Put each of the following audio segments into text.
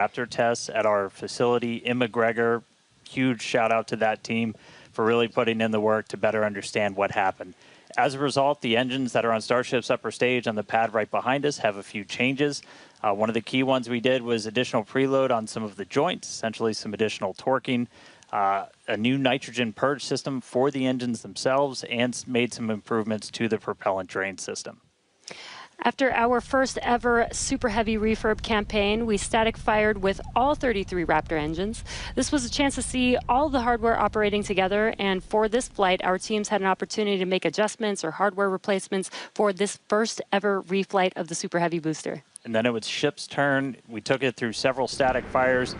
Raptor tests at our facility in McGregor. Huge shout out to that team for really putting in the work to better understand what happened. As a result, the engines that are on Starship's upper stage on the pad right behind us have a few changes. One of the key ones we did was additional preload on some of the joints, essentially some additional torquing, a new nitrogen purge system for the engines themselves, and made some improvements to the propellant drain system. After our first ever super heavy refurb campaign, we static fired with all 33 Raptor engines. This was a chance to see all the hardware operating together, and for this flight, our teams had an opportunity to make adjustments or hardware replacements for this first ever reflight of the super heavy booster. And then it was ship's turn. We took it through several static fires.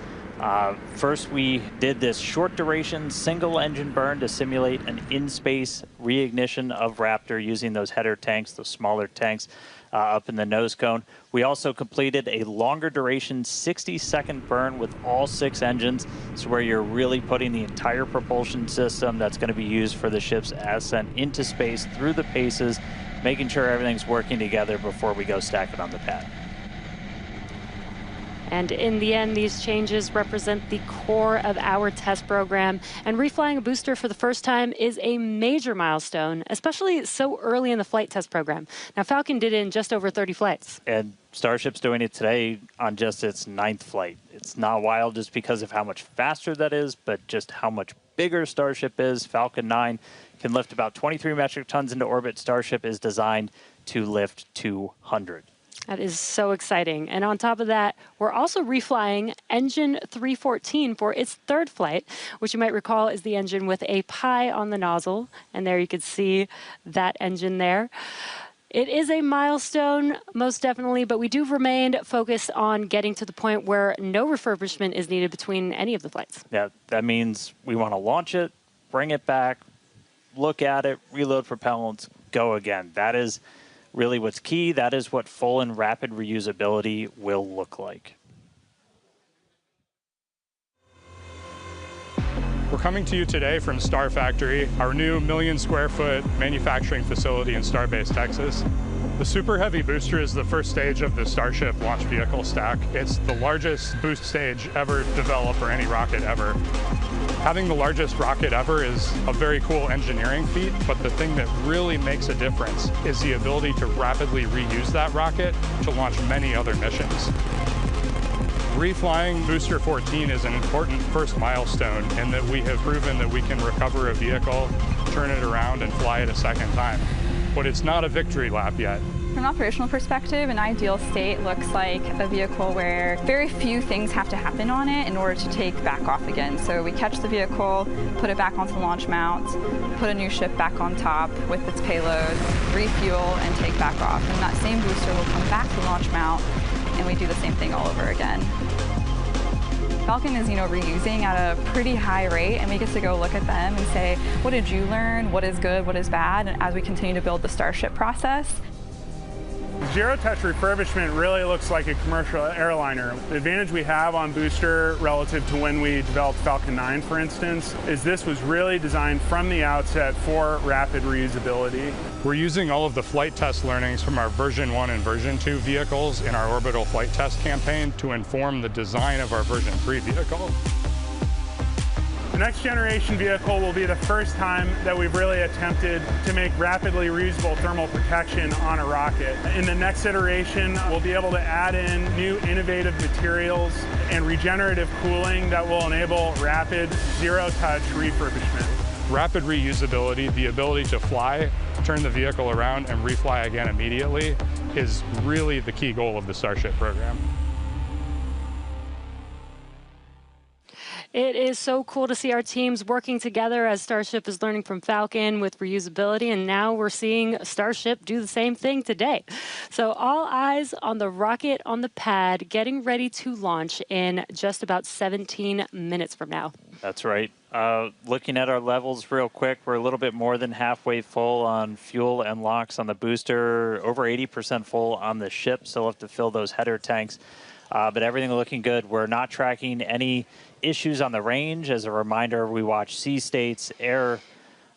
First, we did this short duration single engine burn to simulate an in-space reignition of Raptor using those header tanks, those smaller tanks up in the nose cone. We also completed a longer duration 60-second burn with all 6 engines. So where you're really putting the entire propulsion system that's going to be used for the ship's ascent into space through the paces, making sure everything's working together before we go stack it on the pad. And in the end, these changes represent the core of our test program. And reflying a booster for the first time is a major milestone, especially so early in the flight test program. Now, Falcon did it in just over 30 flights. And Starship's doing it today on just its 9th flight. It's not wild just because of how much faster that is, but just how much bigger Starship is. Falcon 9 can lift about 23 metric tons into orbit. Starship is designed to lift 200. That is so exciting. And on top of that, we're also reflying engine 314 for its 3rd flight, which you might recall is the engine with a pie on the nozzle. And there you can see that engine there. It is a milestone, most definitely, but we do remain focused on getting to the point where no refurbishment is needed between any of the flights. Yeah, that means we want to launch it, bring it back, look at it, reload propellants, go again. That is really what's key. That is what full and rapid reusability will look like. We're coming to you today from Star Factory, our new 1 million square foot manufacturing facility in Starbase, Texas. The Super Heavy booster is the first stage of the Starship launch vehicle stack. It's the largest boost stage ever developed for any rocket ever. Having the largest rocket ever is a very cool engineering feat, but the thing that really makes a difference is the ability to rapidly reuse that rocket to launch many other missions. Reflying Booster 14 is an important first milestone in that we have proven that we can recover a vehicle, turn it around, and fly it a second time. But it's not a victory lap yet. From an operational perspective, an ideal state looks like a vehicle where very few things have to happen on it in order to take back off again. So we catch the vehicle, put it back onto the launch mount, put a new ship back on top with its payload, refuel, and take back off. And that same booster will come back to the launch mount, and we do the same thing all over again. Falcon is, reusing at a pretty high rate, and we get to go look at them and say, what did you learn? What is good? What is bad? And as we continue to build the Starship process. Zero-touch refurbishment really looks like a commercial airliner. The advantage we have on Booster relative to when we developed Falcon 9, for instance, is this was really designed from the outset for rapid reusability. We're using all of the flight test learnings from our version 1 and version 2 vehicles in our orbital flight test campaign to inform the design of our version 3 vehicle. The next generation vehicle will be the first time that we've really attempted to make rapidly reusable thermal protection on a rocket. In the next iteration, we'll be able to add in new innovative materials and regenerative cooling that will enable rapid zero-touch refurbishment. Rapid reusability, the ability to fly, turn the vehicle around, and refly again immediately is really the key goal of the Starship program. It is so cool to see our teams working together as Starship is learning from Falcon with reusability, and now we're seeing Starship do the same thing today. So all eyes on the rocket on the pad, getting ready to launch in just about 17 minutes from now. That's right. Looking at our levels real quick, we're a little bit more than halfway full on fuel and LOX on the booster, over 80% full on the ship, so we'll have to fill those header tanks. But everything looking good. We're not tracking any issues on the range. As a reminder, we watch sea states, air,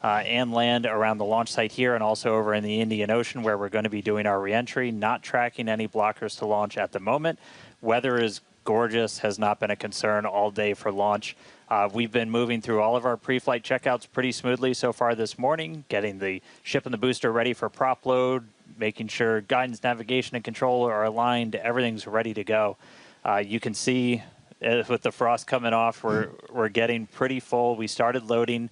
and land around the launch site here and also over in the Indian Ocean where we're going to be doing our reentry. Not tracking any blockers to launch at the moment. Weather is gorgeous, has not been a concern all day for launch. We've been moving through all of our pre-flight checkouts pretty smoothly so far this morning, getting the ship and the booster ready for prop load, making sure guidance, navigation, and control are aligned. Everything's ready to go. You can see with the frost coming off, we're getting pretty full. We started loading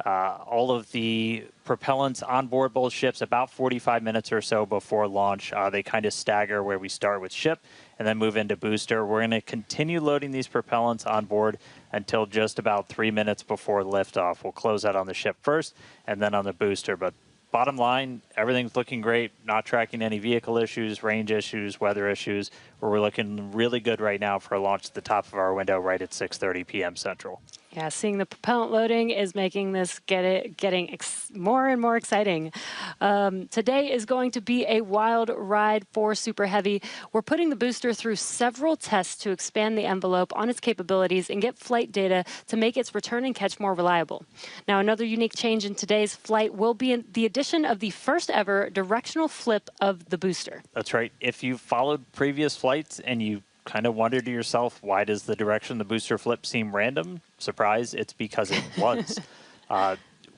all of the propellants on board both ships about 45 minutes or so before launch. They kind of stagger where we start with ship and then move into booster. We're going to continue loading these propellants on board until just about 3 minutes before liftoff. We'll close out on the ship first and then on the booster. But bottom line, everything's looking great. Not tracking any vehicle issues, range issues, weather issues. We're looking really good right now for a launch at the top of our window right at 6:30 p.m. Central. Yeah, seeing the propellant loading is making this getting more and more exciting. Today is going to be a wild ride for Super Heavy. We're putting the booster through several tests to expand the envelope on its capabilities and get flight data to make its return and catch more reliable. Now, another unique change in today's flight will be the addition of the first ever directional flip of the booster. That's right. If you followed previous flights and you kind of wonder to yourself, why does the direction of the booster flip seem random? Surprise, it's because it was.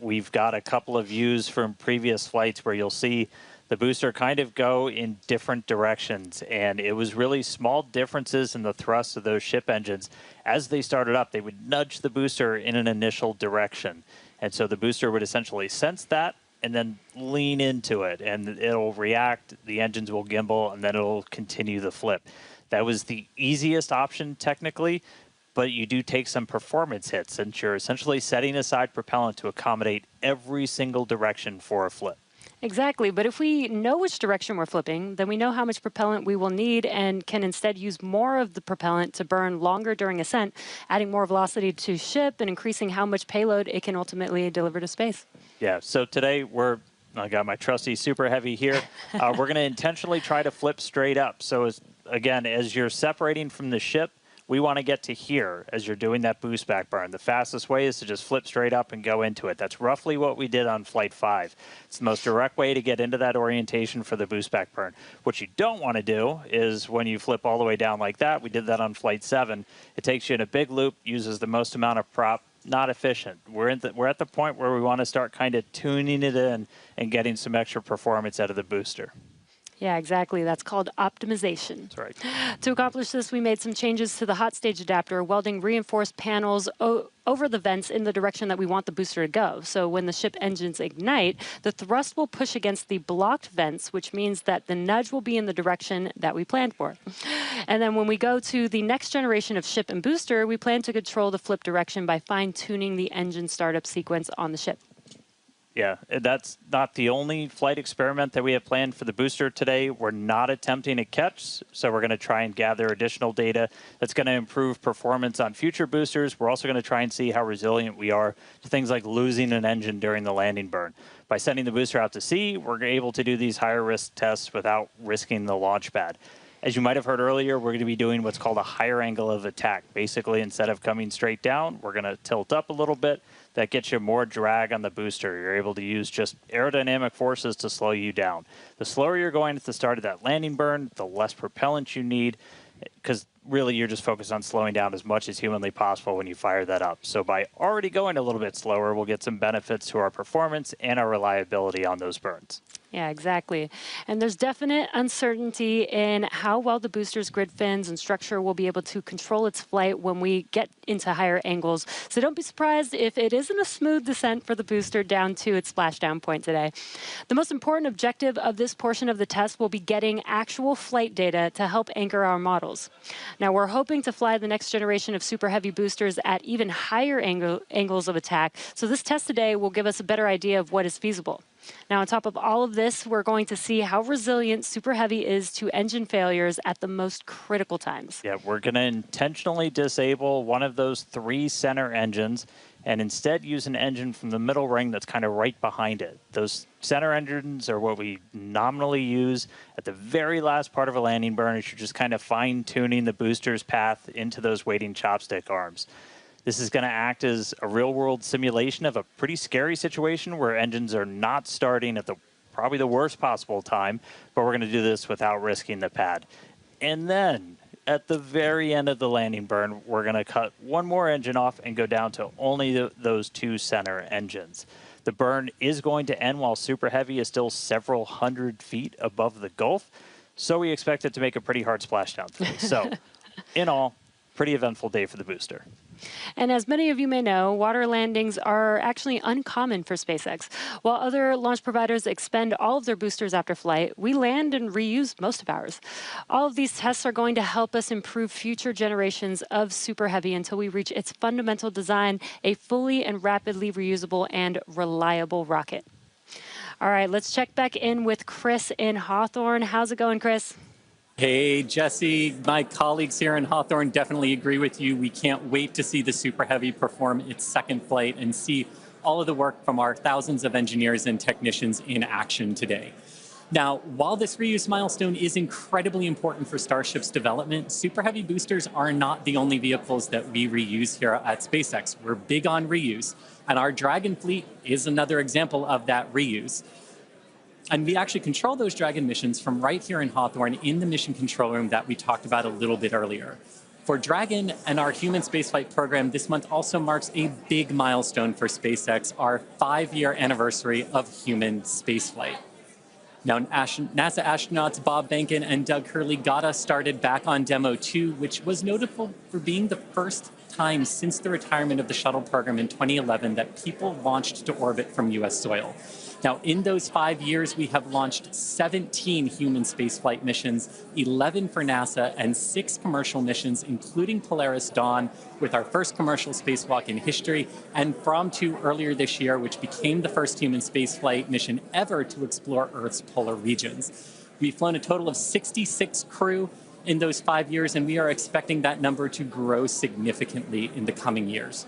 We've got a couple of views from previous flights where you'll see the booster kind of go in different directions, and it was really small differences in the thrust of those ship engines. As they started up, they would nudge the booster in an initial direction, and so the booster would essentially sense that and then lean into it, and it'll react, the engines will gimbal, and then it'll continue the flip. That was the easiest option technically, but you do take some performance hits since you're essentially setting aside propellant to accommodate every single direction for a flip. Exactly, but if we know which direction we're flipping, then we know how much propellant we will need and can instead use more of the propellant to burn longer during ascent, adding more velocity to ship and increasing how much payload it can ultimately deliver to space. Yeah, so today I got my trusty Super Heavy here. We're going to intentionally try to flip straight up. So again, as you're separating from the ship, we want to get to here as you're doing that boost back burn. The fastest way is to just flip straight up and go into it. That's roughly what we did on Flight 5. It's the most direct way to get into that orientation for the boost back burn. What you don't want to do is when you flip all the way down like that, we did that on Flight 7, it takes you in a big loop, uses the most amount of prop, not efficient. We're at the point where we want to start kind of tuning it in and getting some extra performance out of the booster. Yeah, exactly. That's called optimization. That's right. To accomplish this, we made some changes to the hot stage adapter, welding reinforced panels over the vents in the direction that we want the booster to go. So when the ship engines ignite, the thrust will push against the blocked vents, which means that the nudge will be in the direction that we planned for. And then when we go to the next generation of ship and booster, we plan to control the flip direction by fine-tuning the engine startup sequence on the ship. Yeah, that's not the only flight experiment that we have planned for the booster today. We're not attempting a catch, so we're going to try and gather additional data that's going to improve performance on future boosters. We're also going to try and see how resilient we are to things like losing an engine during the landing burn. By sending the booster out to sea, we're able to do these higher risk tests without risking the launch pad. As you might have heard earlier, we're going to be doing what's called a higher angle of attack. Basically, instead of coming straight down, we're going to tilt up a little bit. That gets you more drag on the booster. You're able to use just aerodynamic forces to slow you down. The slower you're going at the start of that landing burn, the less propellant you need, because really you're just focused on slowing down as much as humanly possible when you fire that up. So by already going a little bit slower, we'll get some benefits to our performance and our reliability on those burns. Yeah, exactly. And there's definite uncertainty in how well the booster's grid fins and structure will be able to control its flight when we get into higher angles. So don't be surprised if it isn't a smooth descent for the booster down to its splashdown point today. The most important objective of this portion of the test will be getting actual flight data to help anchor our models. Now, we're hoping to fly the next generation of Super Heavy boosters at even higher angles of attack. So this test today will give us a better idea of what is feasible. Now, on top of all of this, we're going to see how resilient Super Heavy is to engine failures at the most critical times. Yeah, we're going to intentionally disable one of those 3 center engines and instead use an engine from the middle ring that's kind of right behind it. Those center engines are what we nominally use at the very last part of a landing burn. You're just kind of fine-tuning the booster's path into those waiting chopstick arms. This is going to act as a real-world simulation of a pretty scary situation where engines are not starting at probably the worst possible time, but we're going to do this without risking the pad. And then at the very end of the landing burn, we're going to cut one more engine off and go down to only those two center engines. The burn is going to end while Super Heavy is still several hundred feet above the Gulf, so we expect it to make a pretty hard splashdown today. So, in all, pretty eventful day for the booster. And as many of you may know, water landings are actually uncommon for SpaceX. While other launch providers expend all of their boosters after flight, we land and reuse most of ours. All of these tests are going to help us improve future generations of Super Heavy until we reach its fundamental design, a fully and rapidly reusable and reliable rocket. All right, let's check back in with Chris in Hawthorne. How's it going, Chris? Hey, Jesse, my colleagues here in Hawthorne definitely agree with you. We can't wait to see the Super Heavy perform its second flight and see all of the work from our thousands of engineers and technicians in action today. Now, while this reuse milestone is incredibly important for Starship's development, Super Heavy boosters are not the only vehicles that we reuse here at SpaceX. We're big on reuse, and our Dragon fleet is another example of that reuse. And we actually control those Dragon missions from right here in Hawthorne in the mission control room that we talked about a little bit earlier. For Dragon and our human spaceflight program, this month also marks a big milestone for SpaceX, our 5-year anniversary of human spaceflight. Now, NASA astronauts Bob Behnken and Doug Hurley got us started back on Demo 2, which was notable for being the first time since the retirement of the shuttle program in 2011 that people launched to orbit from U.S. soil. Now, in those 5 years, we have launched 17 human spaceflight missions, 11 for NASA, and 6 commercial missions, including Polaris Dawn, with our first commercial spacewalk in history, and From 2 earlier this year, which became the first human spaceflight mission ever to explore Earth's polar regions. We've flown a total of 66 crew in those 5 years, and we are expecting that number to grow significantly in the coming years.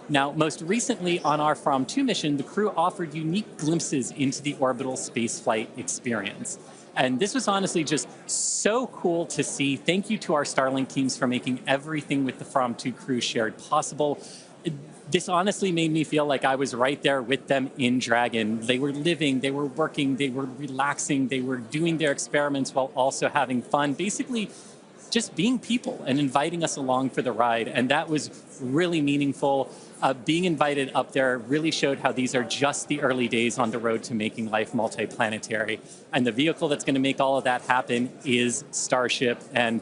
Now, most recently on our From 2 mission, the crew offered unique glimpses into the orbital spaceflight experience. And this was honestly just so cool to see. Thank you to our Starlink teams for making everything with the From 2 crew shared possible. This honestly made me feel like I was right there with them in Dragon. They were living, they were working, they were relaxing, they were doing their experiments while also having fun. Basically, just being people and inviting us along for the ride. And that was really meaningful. Being invited up there really showed how these are just the early days on the road to making life multiplanetary. And the vehicle that's going to make all of that happen is Starship. And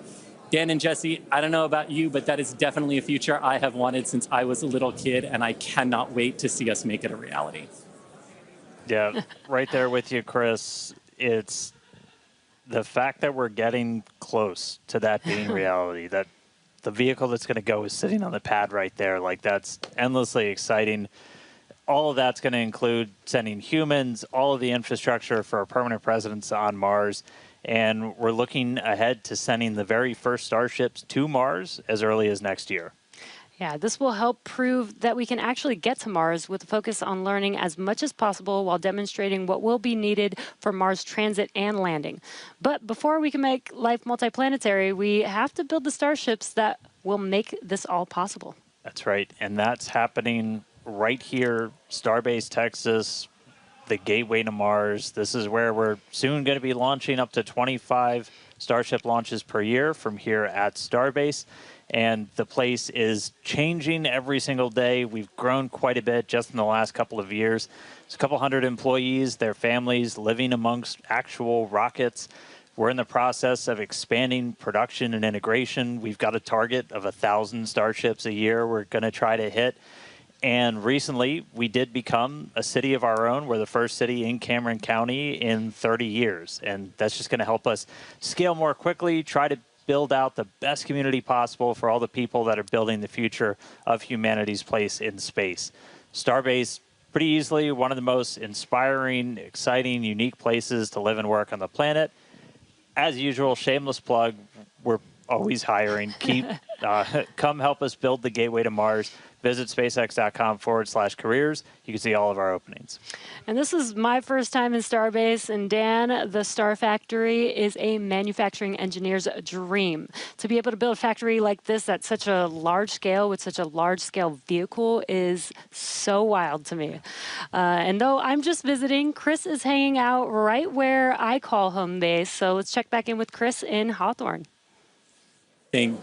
Dan and Jesse, I don't know about you, but that is definitely a future I have wanted since I was a little kid, and I cannot wait to see us make it a reality. Yeah, right there with you, Chris. It's the fact that we're getting close to that being reality, that the vehicle that's going to go is sitting on the pad right there. Like, that's endlessly exciting. All of that's going to include sending humans, all of the infrastructure for a permanent presence on Mars. And we're looking ahead to sending the very first Starships to Mars as early as next year. Yeah, this will help prove that we can actually get to Mars with a focus on learning as much as possible while demonstrating what will be needed for Mars transit and landing. But before we can make life multiplanetary, we have to build the Starships that will make this all possible. That's right. And that's happening right here, Starbase, Texas, the gateway to Mars. This is where we're soon going to be launching up to 25 Starship launches per year from here at Starbase. And the place is changing every single day. We've grown quite a bit just in the last couple of years. There's a couple hundred employees, their families living amongst actual rockets. We're in the process of expanding production and integration. We've got a target of 1,000 Starships a year we're going to try to hit. And recently, we did become a city of our own. We're the first city in Cameron County in 30 years. And that's just going to help us scale more quickly, try to build out the best community possible for all the people that are building the future of humanity's place in space. Starbase, pretty easily one of the most inspiring, exciting, unique places to live and work on the planet. As usual, shameless plug, we're always hiring. Come help us build the gateway to Mars. Visit spacex.com/careers. You can see all of our openings. And this is my first time in Starbase, and Dan, the Star Factory is a manufacturing engineer's dream. To be able to build a factory like this at such a large scale with such a large scale vehicle is so wild to me. And though I'm just visiting, Chris is hanging out right where I call home base. So let's check back in with Chris in Hawthorne. Thank,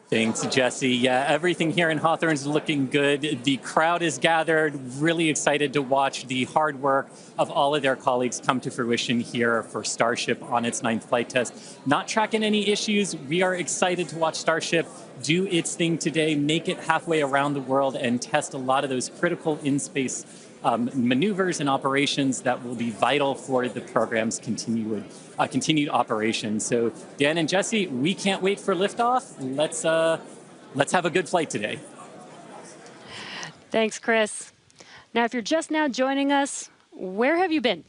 Thanks, Jesse. Yeah, everything here in Hawthorne is looking good. The crowd is gathered, really excited to watch the hard work of all of their colleagues come to fruition here for Starship on its 9th flight test. Not tracking any issues. We are excited to watch Starship do its thing today, make it halfway around the world, and test a lot of those critical in-space maneuvers and operations that will be vital for the program's continued operation. So Dan and Jesse, we can't wait for liftoff. Let's have a good flight today. Thanks, Chris. Now, if you're just now joining us, where have you been?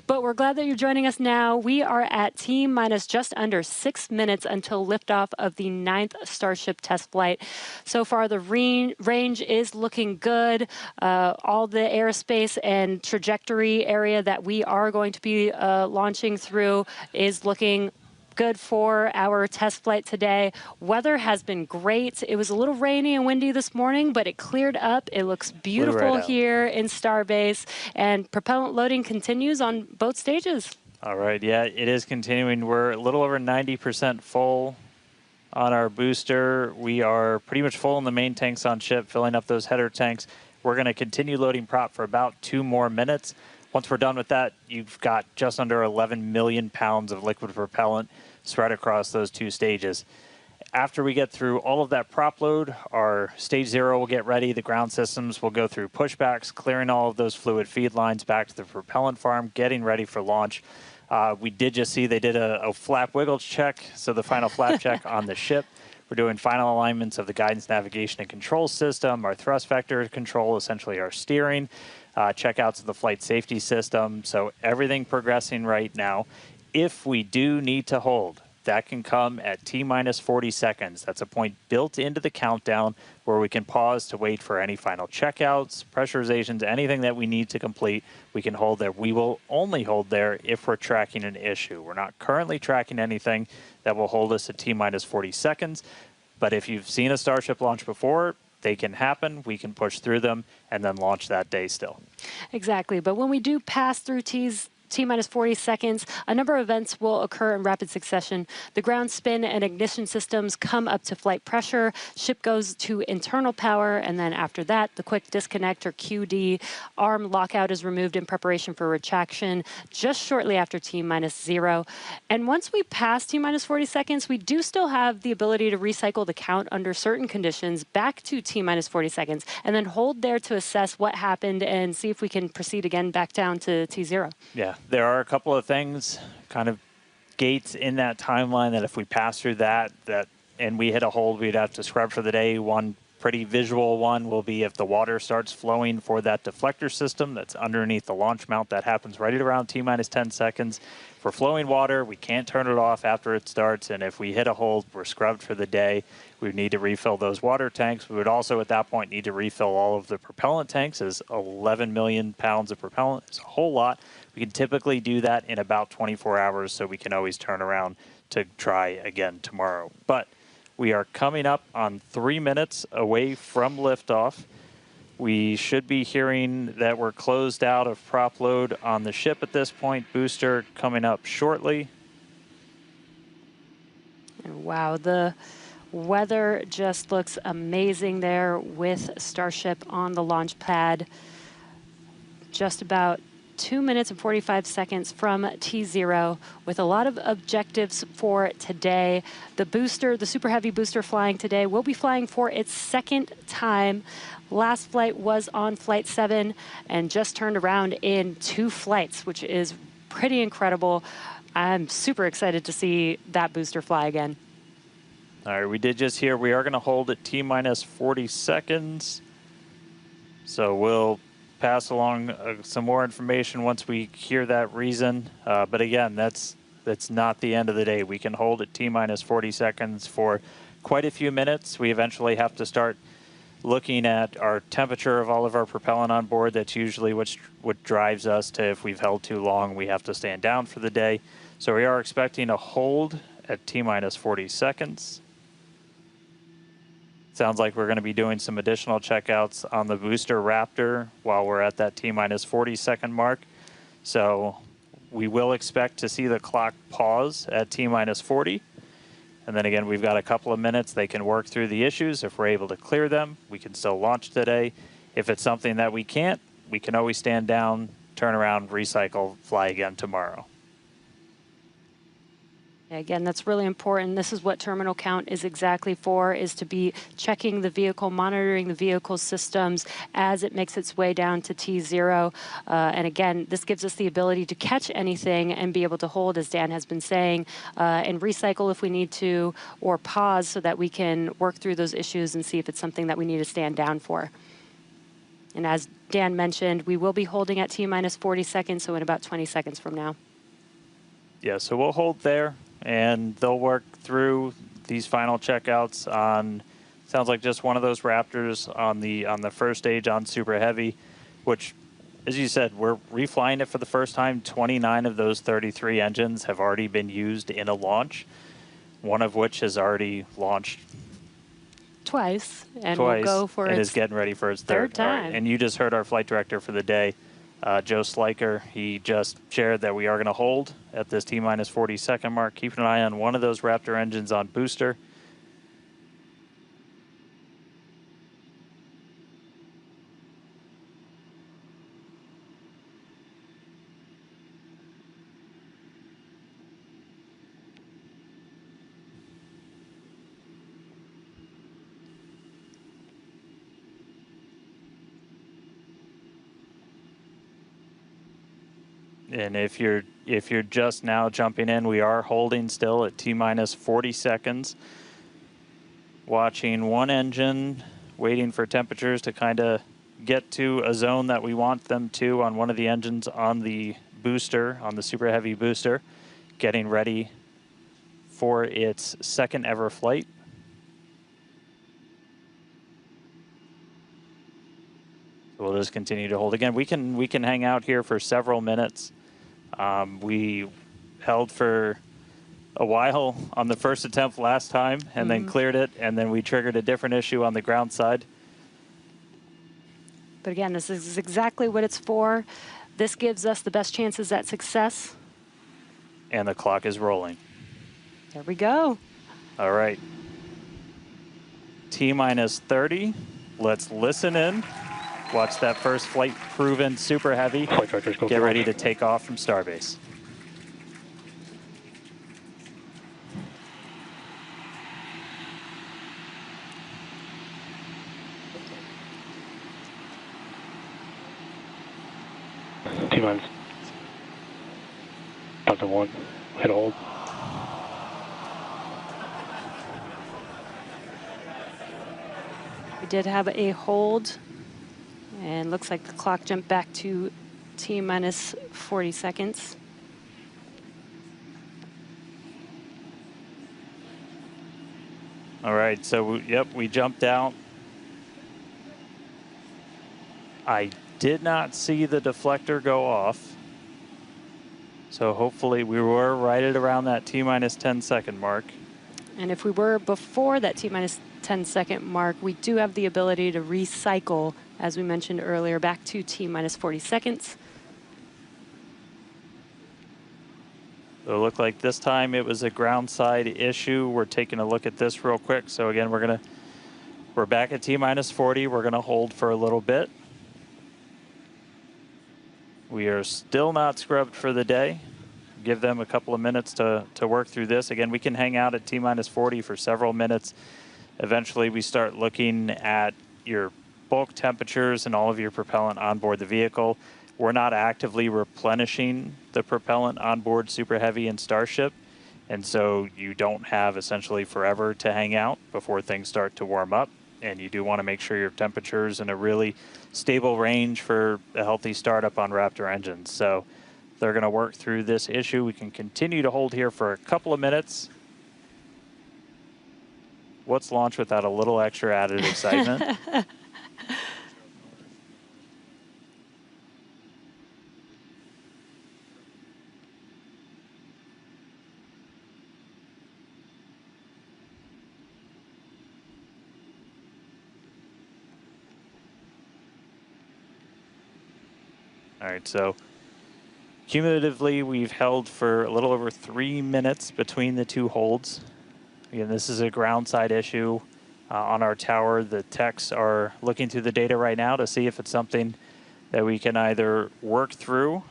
But we're glad that you're joining us now. We are at T-minus just under 6 minutes until liftoff of the 9th Starship test flight. So far, the range is looking good. All the airspace and trajectory area that we are going to be launching through is looking good for our test flight today. Weather has been great. It was a little rainy and windy this morning, but it cleared up. It looks beautiful here in Starbase, and propellant loading continues on both stages. All right, yeah, it is continuing. We're a little over 90% full on our booster. We are pretty much full in the main tanks on ship, filling up those header tanks. We're going to continue loading prop for about 2 more minutes. Once we're done with that, you've got just under 11 million pounds of liquid propellant spread across those 2 stages. After we get through all of that prop load, our stage 0 will get ready. The ground systems will go through pushbacks, clearing all of those fluid feed lines back to the propellant farm, getting ready for launch. We did just see they did a flap wiggle check, so the final flap check on the ship. We're doing final alignments of the guidance, navigation, and control system, our thrust vector control, essentially our steering, checkouts of the flight safety system. So everything progressing right now. If we do need to hold, that can come at T-minus 40 seconds. That's a point built into the countdown where we can pause to wait for any final checkouts, pressurizations, anything that we need to complete. We can hold there. We will only hold there if we're tracking an issue. We're not currently tracking anything that will hold us at T-minus 40 seconds. But if you've seen a Starship launch before, they can happen. We can push through them and then launch that day still. Exactly. But when we do pass through T-minus 40 seconds, a number of events will occur in rapid succession. The ground spin and ignition systems come up to flight pressure, ship goes to internal power, and then after that, the quick disconnect or QD arm lockout is removed in preparation for retraction just shortly after T-minus 0. And once we pass T-minus 40 seconds, we do still have the ability to recycle the count under certain conditions back to T-minus 40 seconds, and then hold there to assess what happened and see if we can proceed again back down to T0. Yeah. There are a couple of things, kind of gates in that timeline that if we pass through that and we hit a hold, we'd have to scrub for the day. One pretty visual one will be if the water starts flowing for that deflector system that's underneath the launch mount. That happens right at around T-minus 10 seconds. For flowing water, we can't turn it off after it starts, and if we hit a hold, we're scrubbed for the day. We would need to refill those water tanks. We would also, at that point, need to refill all of the propellant tanks, as 11 million pounds of propellant is a whole lot. We can typically do that in about 24 hours, so we can always turn around to try again tomorrow. But we are coming up on 3 minutes away from liftoff. We should be hearing that we're closed out of prop load on the ship at this point. Booster coming up shortly. Wow, the weather just looks amazing there with Starship on the launch pad. Just about 2 minutes and 45 seconds from T0 with a lot of objectives for today. The booster, the Super Heavy booster flying today, will be flying for its 2nd time. Last flight was on Flight 7 and just turned around in 2 flights, which is pretty incredible. I'm super excited to see that booster fly again. All right, we did just hear we are going to hold at T-minus 40 seconds. So we'll pass along some more information once we hear that reason. But again, that's not the end of the day. We can hold at T-minus 40 seconds for quite a few minutes. We eventually have to start looking at our temperature of all of our propellant on board. That's usually what drives us to, if we've held too long, we have to stand down for the day. So we are expecting a hold at T-minus 40 seconds. Sounds like we're going to be doing some additional checkouts on the booster Raptor while we're at that T-minus 40 second mark. So we will expect to see the clock pause at T-minus 40. And then again, we've got a couple of minutes. They can work through the issues. If we're able to clear them, we can still launch today. If it's something that we can't, we can always stand down, turn around, recycle, fly again tomorrow. Again, that's really important. This is what terminal count is exactly for, is to be checking the vehicle, monitoring the vehicle systems as it makes its way down to T0. And again, this gives us the ability to catch anything and be able to hold, as Dan has been saying, and recycle if we need to, or pause so that we can work through those issues and see if it's something that we need to stand down for. And as Dan mentioned, we will be holding at T-minus 40 seconds, so in about 20 seconds from now. Yeah, so we'll hold there, and they'll work through these final checkouts on, sounds like just one of those Raptors on the first stage on Super Heavy, which, as you said, we're reflying it for the first time. 29 of those 33 engines have already been used in a launch, one of which has already launched Twice, and twice, we'll go for and its is getting ready for its third time. Right. And you just heard our flight director for the day, Joe Sliker. He just shared that we are going to hold at this T-minus 40 second mark. Keep an eye on one of those Raptor engines on booster. And if you're just now jumping in, we are holding still at T-minus 40 seconds. Watching one engine, waiting for temperatures to kind of get to a zone that we want them to on one of the engines on the booster, on the Super Heavy booster, getting ready for its second ever flight. So we'll just continue to hold. Again, we can hang out here for several minutes. We held for a while on the first attempt last time and then cleared it, and then we triggered a different issue on the ground side. But again, this is exactly what it's for. This gives us the best chances at success. And the clock is rolling. There we go. All right. T-minus 30. Let's listen in. Watch that first flight proven Super Heavy. Get ready to take off from Starbase. T-minus 1. Hit hold. We did have a hold, and looks like the clock jumped back to T-minus 40 seconds. All right, so yep, we jumped out. I did not see the deflector go off. So hopefully we were right at around that T-minus 10 second mark. And if we were before that T-minus 10 second mark, we do have the ability to recycle, as we mentioned earlier, back to T-minus 40 seconds. So it looked like this time it was a ground side issue. We're taking a look at this real quick. So again, we're back at T-minus 40. We're gonna hold for a little bit. We are still not scrubbed for the day. Give them a couple of minutes to work through this. Again, we can hang out at T-minus 40 for several minutes. Eventually, we start looking at your bulk temperatures and all of your propellant on board the vehicle. We're not actively replenishing the propellant on board Super Heavy and Starship, and so you don't have essentially forever to hang out before things start to warm up. And you do want to make sure your temperature's in a really stable range for a healthy startup on Raptor engines. So they're going to work through this issue. We can continue to hold here for a couple of minutes. What's launch without a little extra added excitement? All right, so Cumulatively, we've held for a little over 3 minutes between the two holds. Again, this is a ground side issue on our tower. The techs are looking through the data right now to see if it's something that we can either work through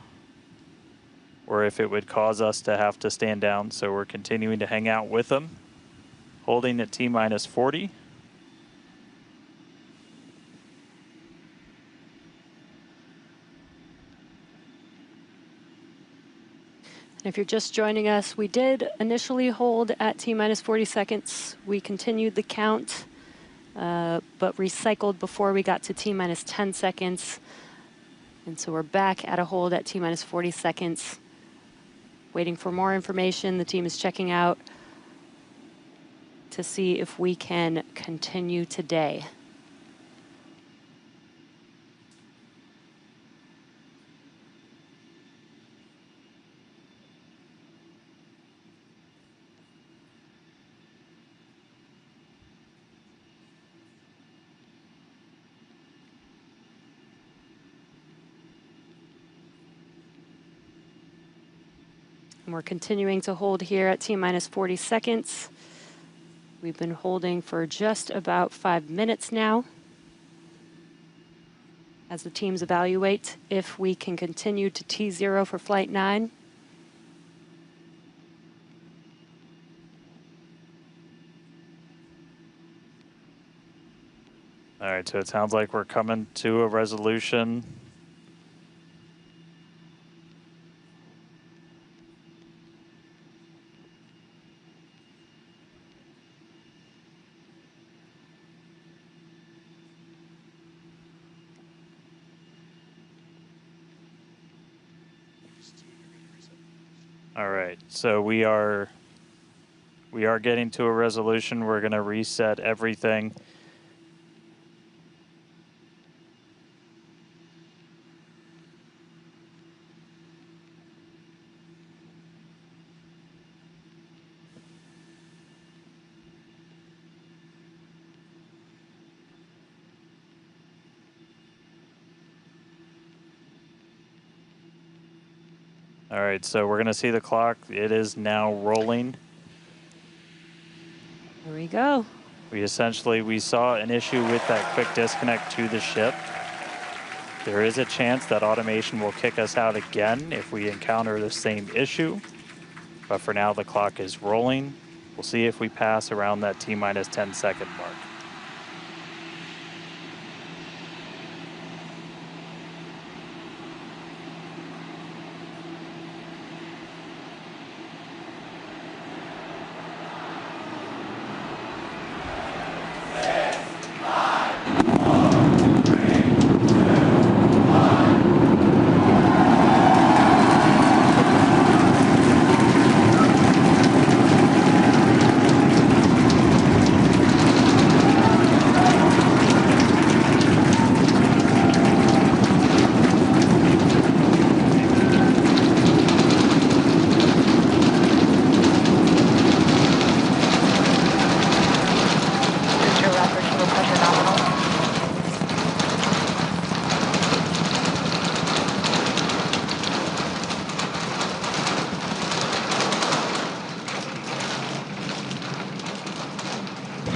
or if it would cause us to have to stand down. So we're continuing to hang out with them, holding at T-minus 40. If you're just joining us, we did initially hold at T-minus 40 seconds. We continued the count, but recycled before we got to T-minus 10 seconds. And so we're back at a hold at T-minus 40 seconds. Waiting for more information. The team is checking out to see if we can continue today. And we're continuing to hold here at T-minus 40 seconds. We've been holding for just about 5 minutes now as the teams evaluate if we can continue to T0 for Flight 9. All right, so it sounds like we're coming to a resolution. All right, so we are getting to a resolution. We're going to reset everything. All right, so we're going to see the clock. It is now rolling. Here we go. We saw an issue with that quick disconnect to the ship. There is a chance that automation will kick us out again if we encounter the same issue. But for now, the clock is rolling. We'll see if we pass around that T-minus 10-second mark.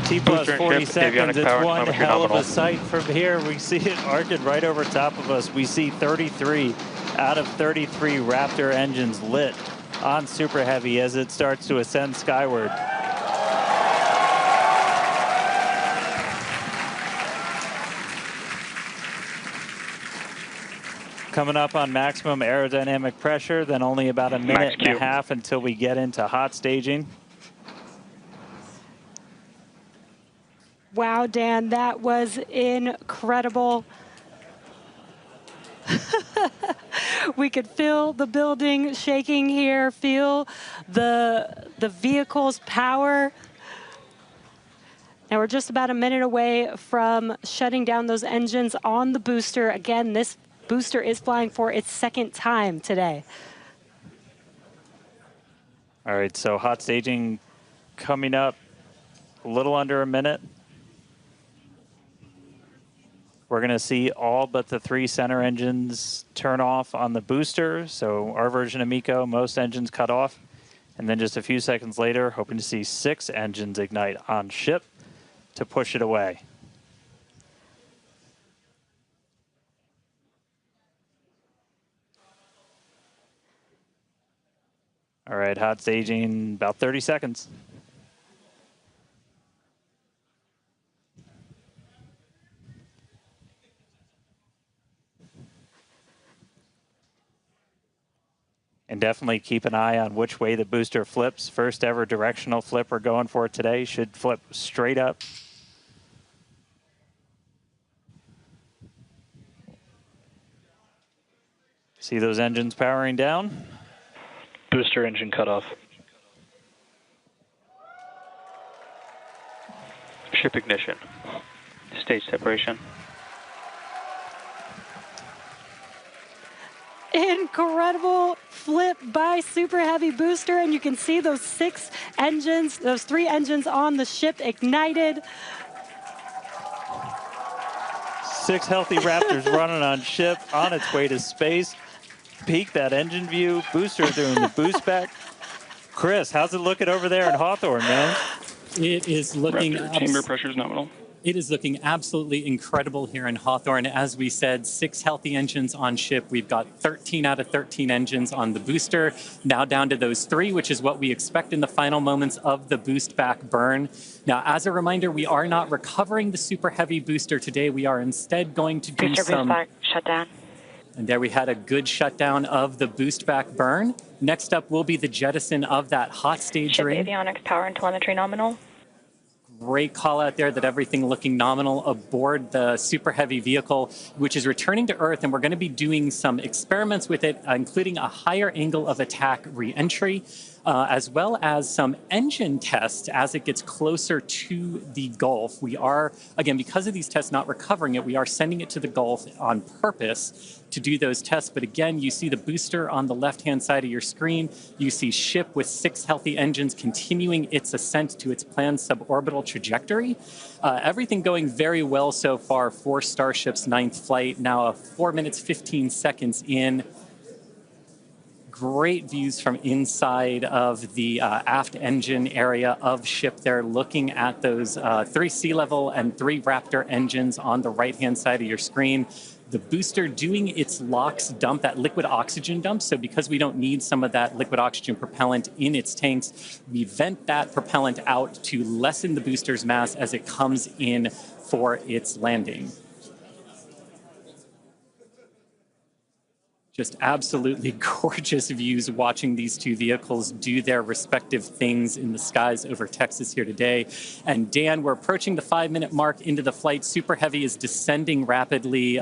T plus 40 seconds, it's one hell of a sight from here. We see it arcing right over top of us. We see 33 out of 33 Raptor engines lit on Super Heavy as it starts to ascend skyward. Coming up on maximum aerodynamic pressure, then only about a minute and a half until we get into hot staging. Wow, Dan, that was incredible. We could feel the building shaking here, feel the vehicle's power. Now we're just about a minute away from shutting down those engines on the booster. Again, this booster is flying for its second time today. All right, so hot staging coming up a little under a minute. We're going to see all but the 3 center engines turn off on the booster. So our version of MECO, most engines cut off. And then just a few seconds later, hoping to see 6 engines ignite on ship to push it away. All right, hot staging, about 30 seconds. And definitely keep an eye on which way the booster flips. First ever directional flip we're going for today. Should flip straight up. See those engines powering down? Booster engine cutoff. Ship ignition. Stage separation. Incredible flip by Super Heavy booster, and you can see those 6 engines, those 3 engines on the ship ignited. 6 healthy Raptors running on ship, on its way to space. Peek that engine view. Booster doing the boost back. Chris, how's it looking over there in Hawthorne, man? It is looking... Chamber pressure is nominal. It is looking absolutely incredible here in Hawthorne. As we said, 6 healthy engines on ship. We've got 13 out of 13 engines on the booster. Now down to those 3, which is what we expect in the final moments of the boost back burn. Now, as a reminder, we are not recovering the Super Heavy booster today. We are instead going to do some... shutdown. And there we had a good shutdown of the boost back burn. Next up will be the jettison of that hot stage Ship ring. avionics power and telemetry nominal. Great call out there that everything looking nominal aboard the Super Heavy vehicle, which is returning to Earth, and we're going to be doing some experiments with it, including a higher angle of attack re-entry, as well as some engine tests as it gets closer to the Gulf. We are, again, because of these tests not recovering it, we are sending it to the Gulf on purpose to do those tests. But again, you see the booster on the left-hand side of your screen. You see ship with 6 healthy engines continuing its ascent to its planned suborbital trajectory. Everything going very well so far for Starship's 9th flight. Now 4 minutes, 15 seconds in. Great views from inside of the aft engine area of ship there, looking at those 3 sea level and 3 Raptor engines on the right-hand side of your screen. The booster doing its LOX dump, that liquid oxygen dump. So because we don't need some of that liquid oxygen propellant in its tanks, we vent that propellant out to lessen the booster's mass as it comes in for its landing. Just absolutely gorgeous views watching these 2 vehicles do their respective things in the skies over Texas here today. And Dan, we're approaching the 5-minute mark into the flight. Super Heavy is descending rapidly.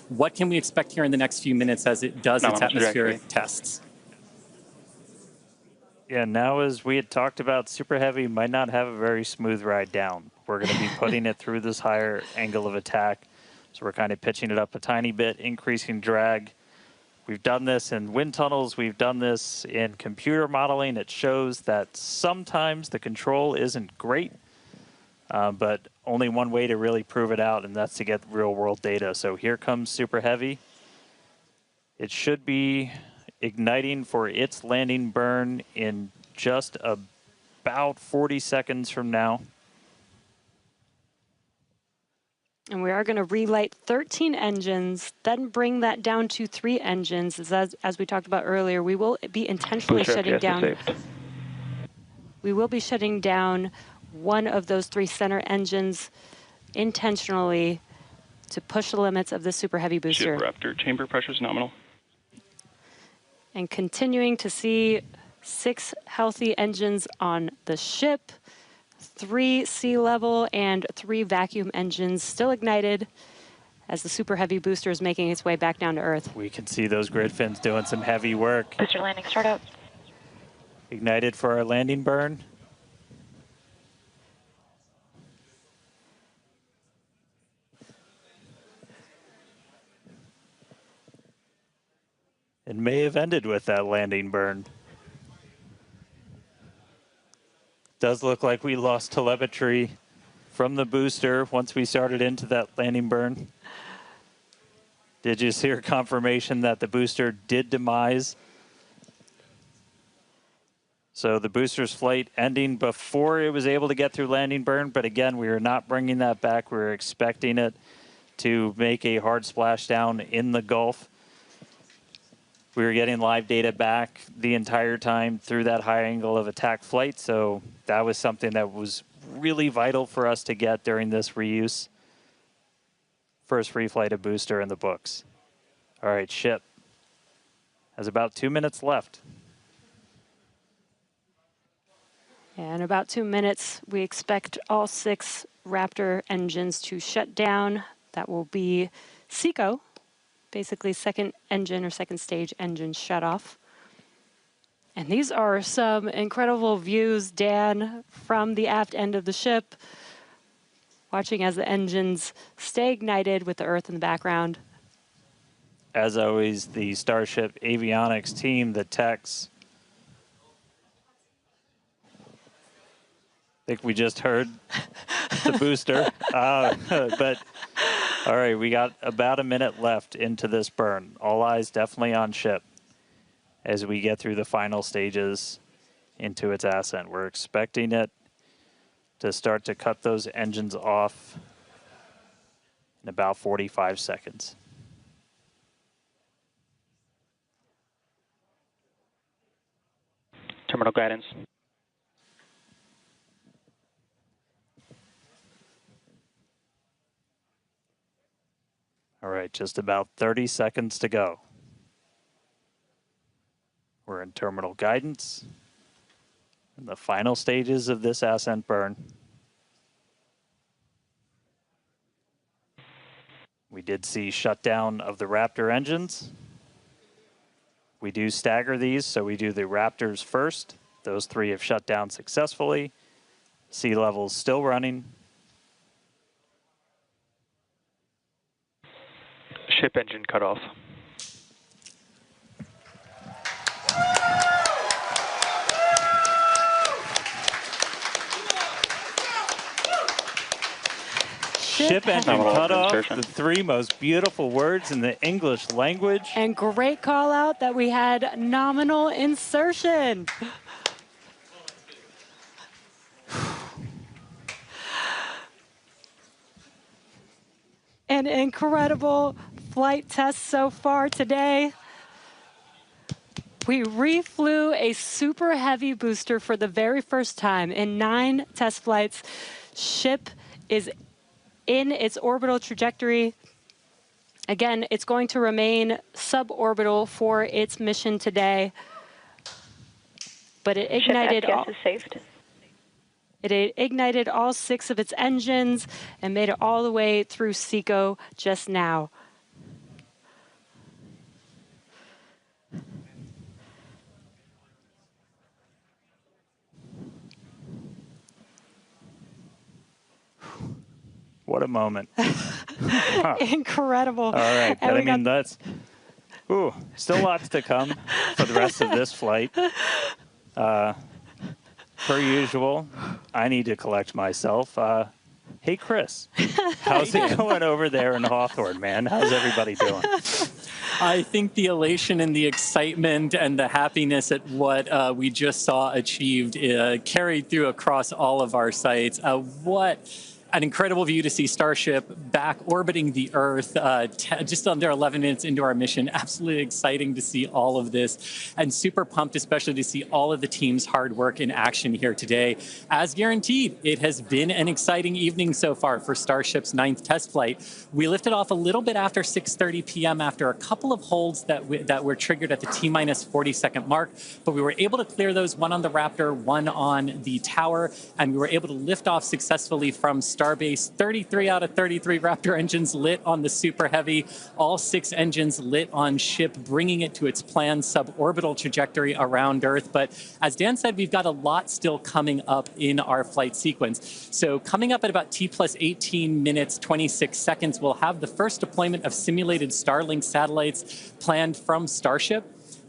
What can we expect here in the next few minutes as it does its atmospheric tests? Yeah, now as we had talked about, Super Heavy might not have a very smooth ride down. We're going to be putting it through this higher angle of attack. So we're kind of pitching it up a tiny bit, increasing drag. We've done this in wind tunnels. We've done this in computer modeling. It shows that sometimes the control isn't great, but only one way to really prove it out, and that's to get real-world data. So here comes Super Heavy. It should be igniting for its landing burn in just about 40 seconds from now. And we are going to relight 13 engines, then bring that down to 3 engines. As we talked about earlier, we will be intentionally shutting down. We will be shutting down one of those 3 center engines intentionally to push the limits of the Super Heavy booster. Ship Raptor, chamber pressure is nominal. And continuing to see 6 healthy engines on the ship. 3 sea level and 3 vacuum engines still ignited as the Super Heavy booster is making its way back down to Earth. We can see those grid fins doing some heavy work. Booster landing startup. Ignited for our landing burn. It may have ended with that landing burn. Does look like we lost telemetry from the booster once we started into that landing burn. Did you hear confirmation that the booster did demise? So the booster's flight ending before it was able to get through landing burn, but again, we were not bringing that back. We were expecting it to make a hard splashdown in the Gulf. We were getting live data back the entire time through that high angle of attack flight, so that was something that was really vital for us to get during this reuse. First free flight of booster in the books. All right, ship has about 2 minutes left. In about 2 minutes, we expect all 6 Raptor engines to shut down. That will be SECO, basically second engine or second stage engine shut off. And these are some incredible views, Dan, from the aft end of the ship, watching as the engines stay ignited with the Earth in the background. As always, the Starship avionics team, the techs. I think we just heard the booster. But, all right, we got about a minute left into this burn. All eyes definitely on ship as we get through the final stages into its ascent. We're expecting it to start to cut those engines off in about 45 seconds. Terminal guidance. All right, just about 30 seconds to go. We're in terminal guidance in the final stages of this ascent burn. We did see shutdown of the Raptor engines. We do stagger these, so we do the Raptors first. Those 3 have shut down successfully. Sea level's still running. Ship engine cut off. Ship engine cut off, the 3 most beautiful words in the English language. And great call out that we had nominal insertion. An incredible flight test so far today. We reflew a super heavy booster for the very first time in 9 test flights. Ship is in its orbital trajectory. Again, it's going to remain suborbital for its mission today. But it ignited all, it ignited all 6 of its engines and made it all the way through SECO just now. What a moment. Incredible. All right, but I mean, that's, still lots to come for the rest of this flight. Per usual, I need to collect myself. Hey, Chris, how's it going over there in Hawthorne, man? How's everybody doing? I think the elation and the excitement and the happiness at what we just saw achieved carried through across all of our sites. What an incredible view to see Starship back orbiting the Earth just under 11 minutes into our mission. Absolutely exciting to see all of this, and super pumped especially to see all of the team's hard work in action here today. As guaranteed, it has been an exciting evening so far for Starship's 9th test flight. We lifted off a little bit after 6:30 p.m. after a couple of holds that were triggered at the T-minus 40-second mark, but we were able to clear those, one on the Raptor, one on the tower, and we were able to lift off successfully from Starbase. 33 out of 33 Raptor engines lit on the Super Heavy, all 6 engines lit on ship, bringing it to its planned suborbital trajectory around Earth. But as Dan said, we've got a lot still coming up in our flight sequence. So coming up at about T plus 18 minutes, 26 seconds, we'll have the first deployment of simulated Starlink satellites planned from Starship.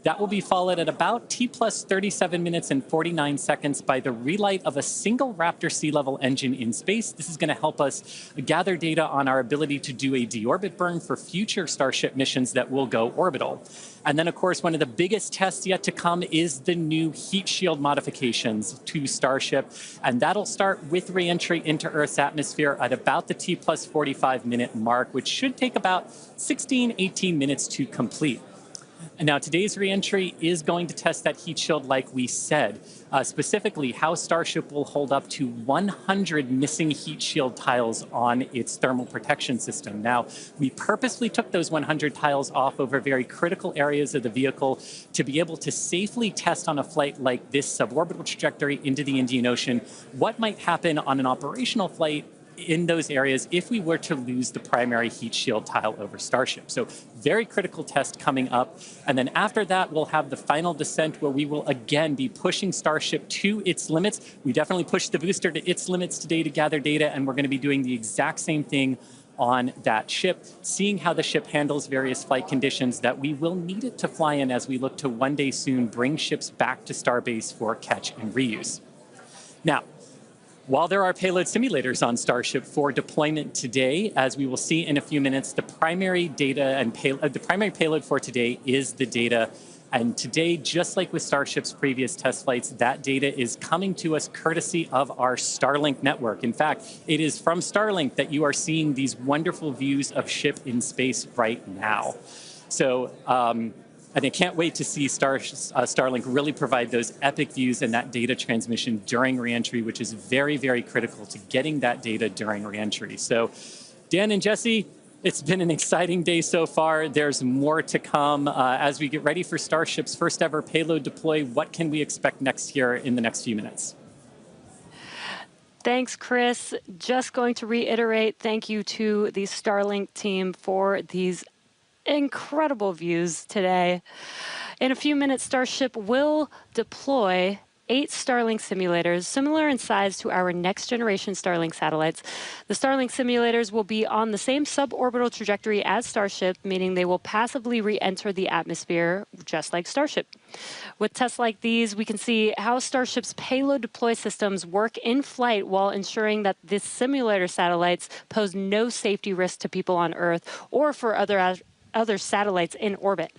That will be followed at about T plus 37 minutes and 49 seconds by the relight of a single Raptor sea level engine in space. This is going to help us gather data on our ability to do a deorbit burn for future Starship missions that will go orbital. And then, of course, one of the biggest tests yet to come is the new heat shield modifications to Starship. And that'll start with re-entry into Earth's atmosphere at about the T plus 45 minute mark, which should take about 16, 18 minutes to complete. And now today's reentry is going to test that heat shield like we said, specifically how Starship will hold up to 100 missing heat shield tiles on its thermal protection system. Now, we purposely took those 100 tiles off over very critical areas of the vehicle to be able to safely test on a flight like this suborbital trajectory into the Indian Ocean what might happen on an operational flight in those areas if we were to lose the primary heat shield tile over Starship. So very critical test coming up. And then after that, we'll have the final descent where we will again be pushing Starship to its limits. We definitely pushed the booster to its limits today to gather data, and we're going to be doing the exact same thing on that ship, seeing how the ship handles various flight conditions that we will need it to fly in as we look to one day soon bring ships back to Starbase for catch and reuse. Now, while there are payload simulators on Starship for deployment today, as we will see in a few minutes, the primary data and the primary payload for today is the data. And today, just like with Starship's previous test flights, that data is coming to us courtesy of our Starlink network. In fact, it is from Starlink that you are seeing these wonderful views of ship in space right now. So, and I can't wait to see Starlink really provide those epic views and that data transmission during reentry, which is very, very critical to getting that data during reentry. So, Dan and Jesse, it's been an exciting day so far. There's more to come. As we get ready for Starship's first ever payload deploy, what can we expect next year in the next few minutes? Thanks, Chris. Just going to reiterate, thank you to the Starlink team for these incredible views today. In a few minutes, Starship will deploy 8 Starlink simulators, similar in size to our next generation Starlink satellites. The Starlink simulators will be on the same suborbital trajectory as Starship, meaning they will passively re-enter the atmosphere, just like Starship. With tests like these, we can see how Starship's payload deploy systems work in flight while ensuring that the simulator satellites pose no safety risk to people on Earth or for other satellites in orbit.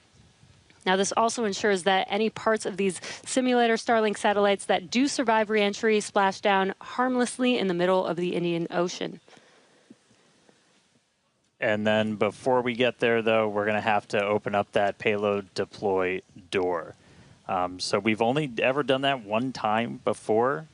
Now, this also ensures that any parts of these simulator Starlink satellites that do survive re-entry splash down harmlessly in the middle of the Indian Ocean. And then before we get there, though, we're going to have to open up that payload deploy door. So we've only ever done that one time before.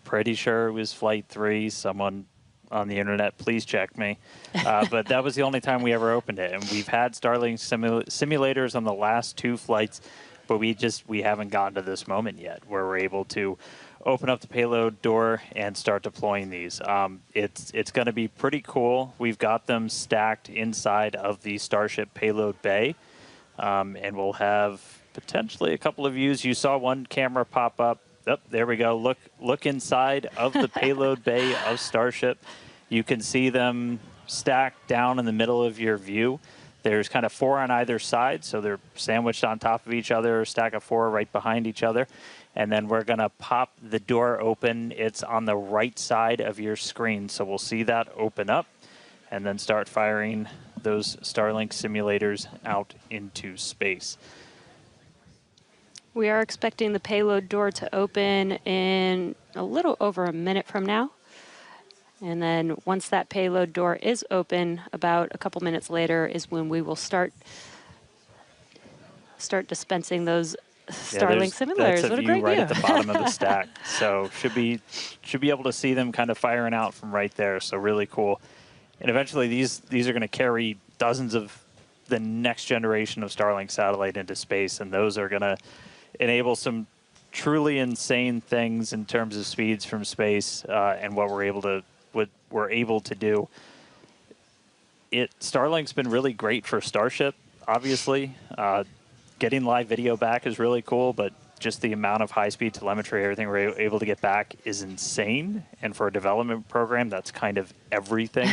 Pretty sure it was Flight 3. Someone on the internet, please check me. But that was the only time we ever opened it. And we've had Starlink simulators on the last 2 flights, but we haven't gotten to this moment yet where we're able to open up the payload door and start deploying these. It's going to be pretty cool. We've got them stacked inside of the Starship payload bay, and we'll have potentially a couple of views. You saw one camera pop up. Oh, there we go. Look inside of the payload bay of Starship. You can see them stacked down in the middle of your view. There's kind of 4 on either side, so they're sandwiched on top of each other, a stack of 4 right behind each other. And then we're going to pop the door open. It's on the right side of your screen, so we'll see that open up and then start firing those Starlink simulators out into space. We are expecting the payload door to open in a little over a minute from now. And then once that payload door is open, about a couple minutes later is when we will start dispensing those Starlink simulators. That's what a great right view. at the bottom of the stack. So should be able to see them kind of firing out from right there. So really cool. And eventually these are going to carry dozens of the next generation of Starlink satellite into space, and those are going to enable some truly insane things in terms of speeds from space and what we're able to do. Starlink's been really great for Starship, obviously. Getting live video back is really cool, but just the amount of high-speed telemetry, everything we're able to get back is insane. And for a development program, that's kind of everything.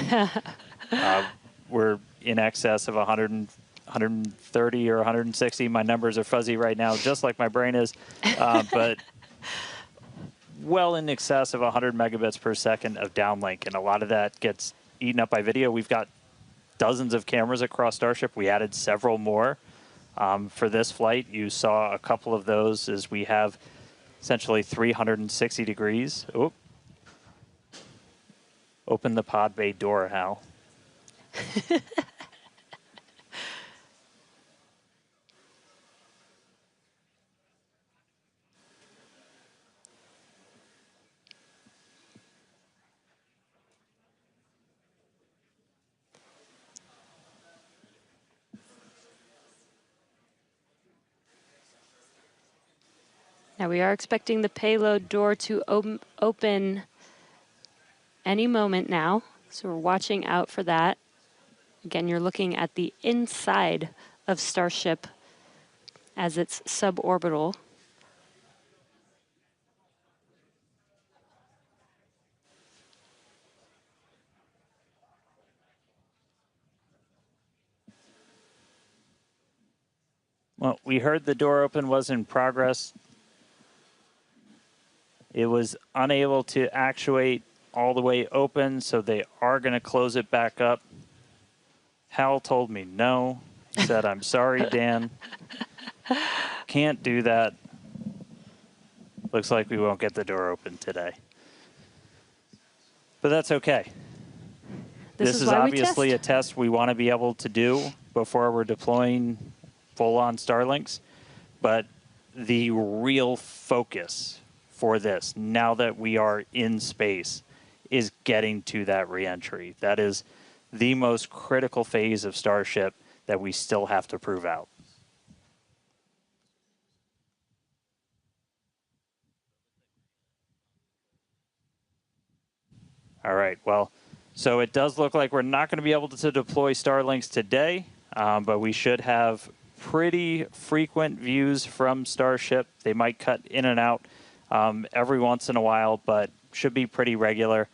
We're in excess of 130 or 160. My numbers are fuzzy right now, just like my brain is, but well in excess of 100 megabits per second of downlink, and a lot of that gets eaten up by video. We've got dozens of cameras across Starship. We added several more for this flight. You saw a couple of those as we have essentially 360 degrees. Oop. Open the pod bay door, Hal. Now we are expecting the payload door to open any moment now, so we're watching out for that. Again, you're looking at the inside of Starship as it's suborbital. Well, we heard the door open was in progress. It was unable to actuate all the way open, so they are going to close it back up. Hal told me no. He said, I'm sorry, Dan. Can't do that. Looks like we won't get the door open today. But that's okay. This is obviously a test we want to be able to do before we're deploying full-on Starlinks. But the real focus for this, now that we are in space, is getting to that reentry. That is the most critical phase of Starship that we still have to prove out. All right, well, so it does look like we're not going to be able to deploy Starlinks today, but we should have pretty frequent views from Starship. They might cut in and out every once in a while, but should be pretty regular.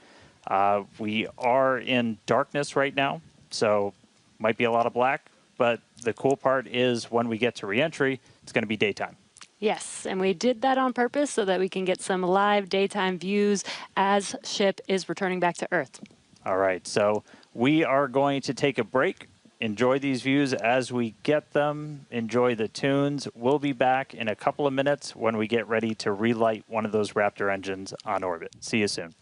We are in darkness right now, so might be a lot of black, but the cool part is when we get to reentry, it's going to be daytime. Yes, and we did that on purpose so that we can get some live daytime views as ship is returning back to Earth. All right, so we are going to take a break. Enjoy these views as we get them. Enjoy the tunes. We'll be back in a couple of minutes when we get ready to relight one of those Raptor engines on orbit. See you soon.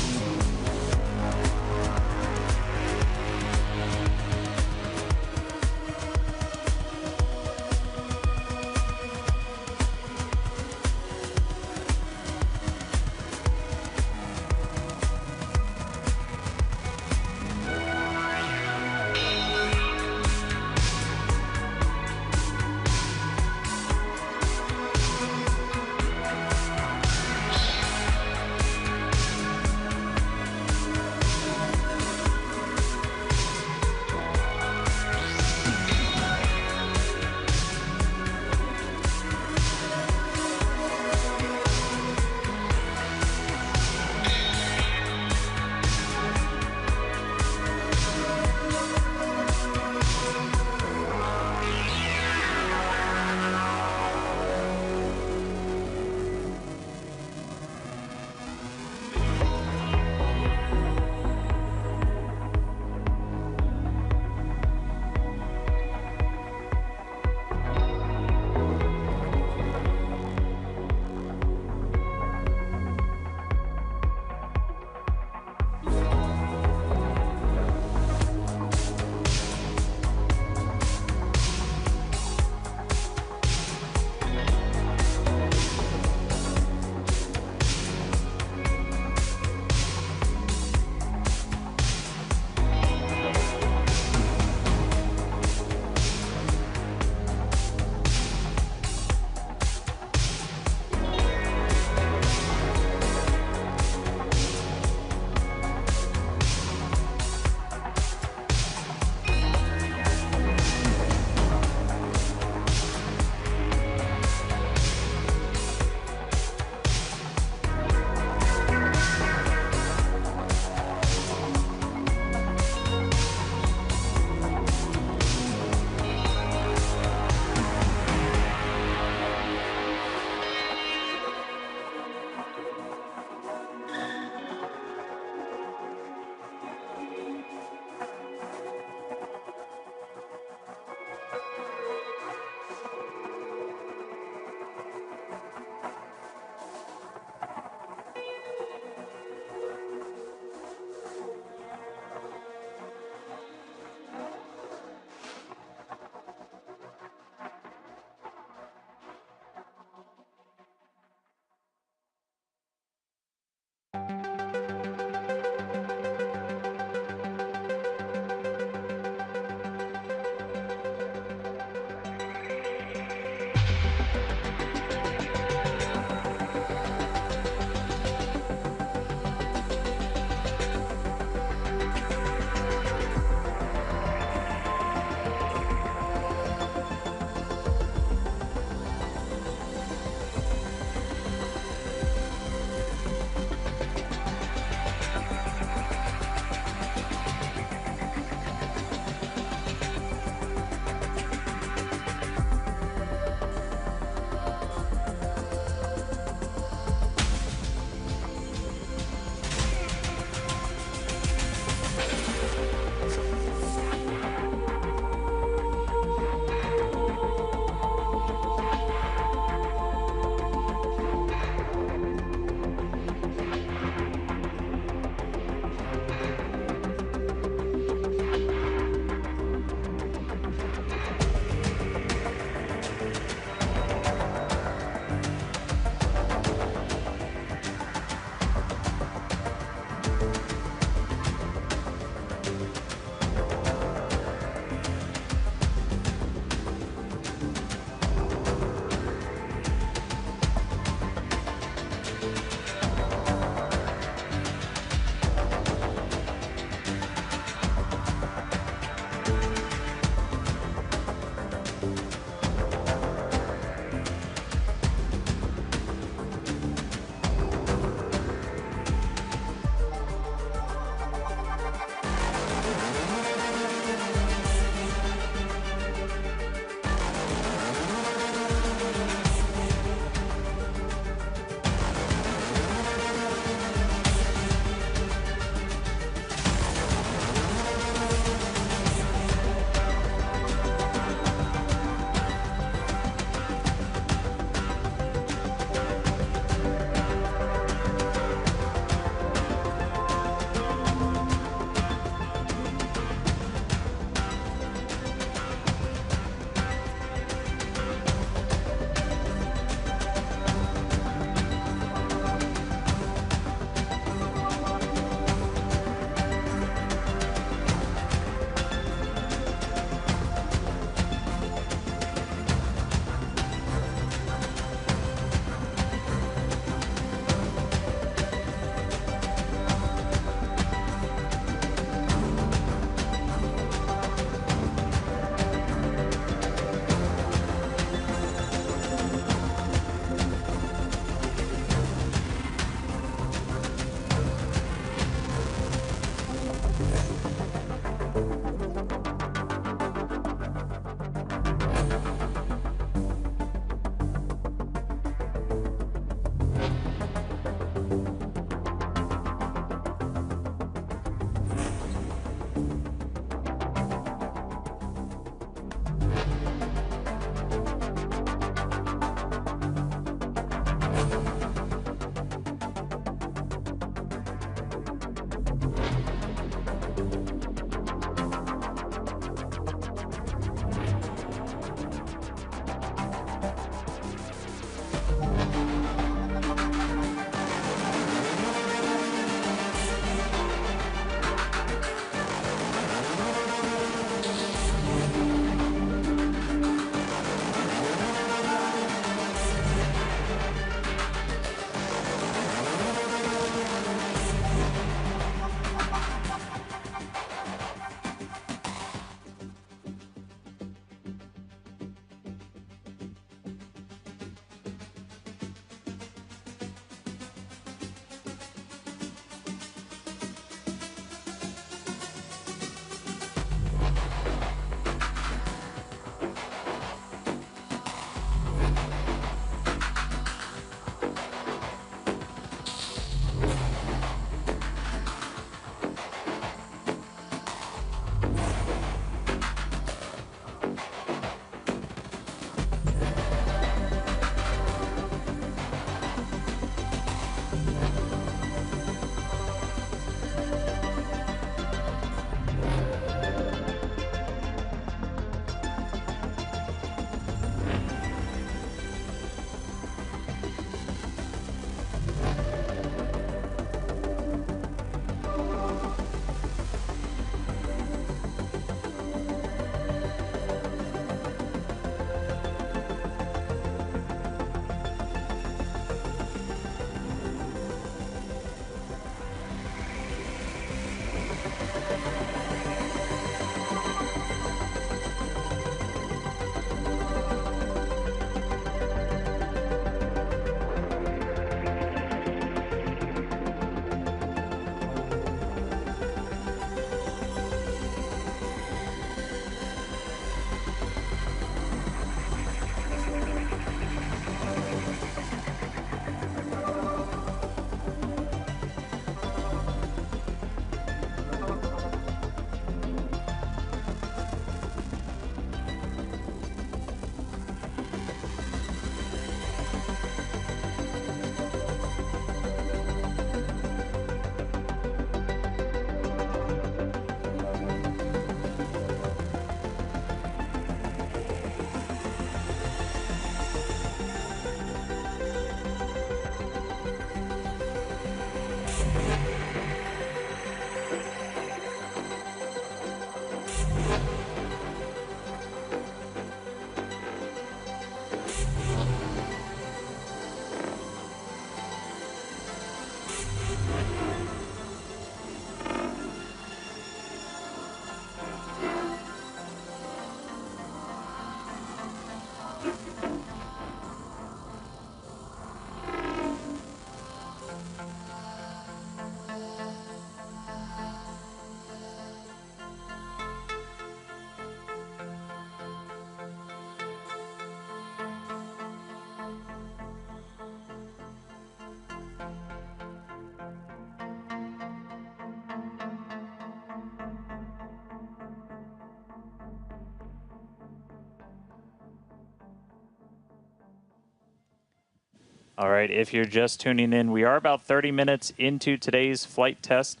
All right, if you're just tuning in, we are about 30 minutes into today's flight test,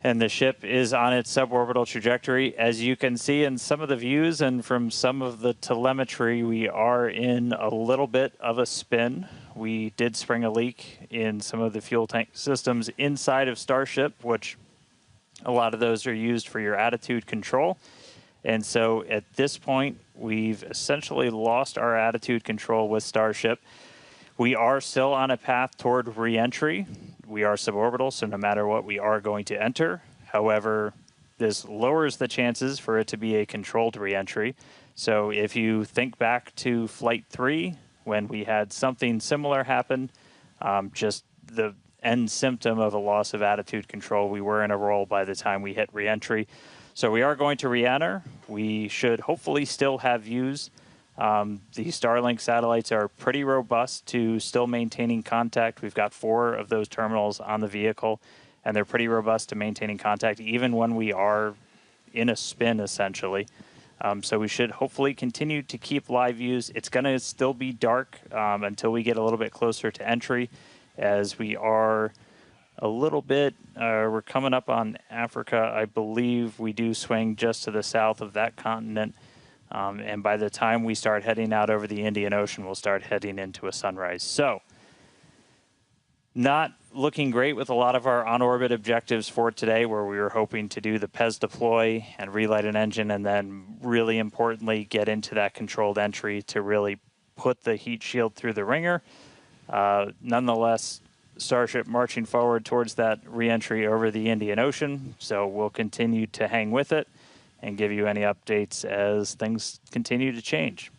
and the ship is on its suborbital trajectory. As you can see in some of the views and from some of the telemetry, we are in a little bit of a spin. We did spring a leak in some of the fuel tank systems inside of Starship, which a lot of those are used for your attitude control. And so at this point, we've essentially lost our attitude control with Starship. We are still on a path toward re-entry. We are suborbital, so no matter what, we are going to enter. However, this lowers the chances for it to be a controlled re-entry. So if you think back to Flight 3, when we had something similar happen, just the end symptom of a loss of attitude control, we were in a roll by the time we hit re-entry. So we are going to re-enter. We should hopefully still have views. The Starlink satellites are pretty robust to still maintaining contact. We've got 4 of those terminals on the vehicle, and they're pretty robust to maintaining contact even when we are in a spin, essentially. So we should hopefully continue to keep live views. It's going to still be dark until we get a little bit closer to entry, as we are a little bit, we're coming up on Africa. I believe we do swing just to the south of that continent. And by the time we start heading out over the Indian Ocean, we'll start heading into a sunrise. So not looking great with a lot of our on-orbit objectives for today, where we were hoping to do the PEZ deploy and relight an engine, and then really importantly, get into that controlled entry to really put the heat shield through the ringer. Nonetheless, Starship marching forward towards that re-entry over the Indian Ocean. So we'll continue to hang with it and give you any updates as things continue to change.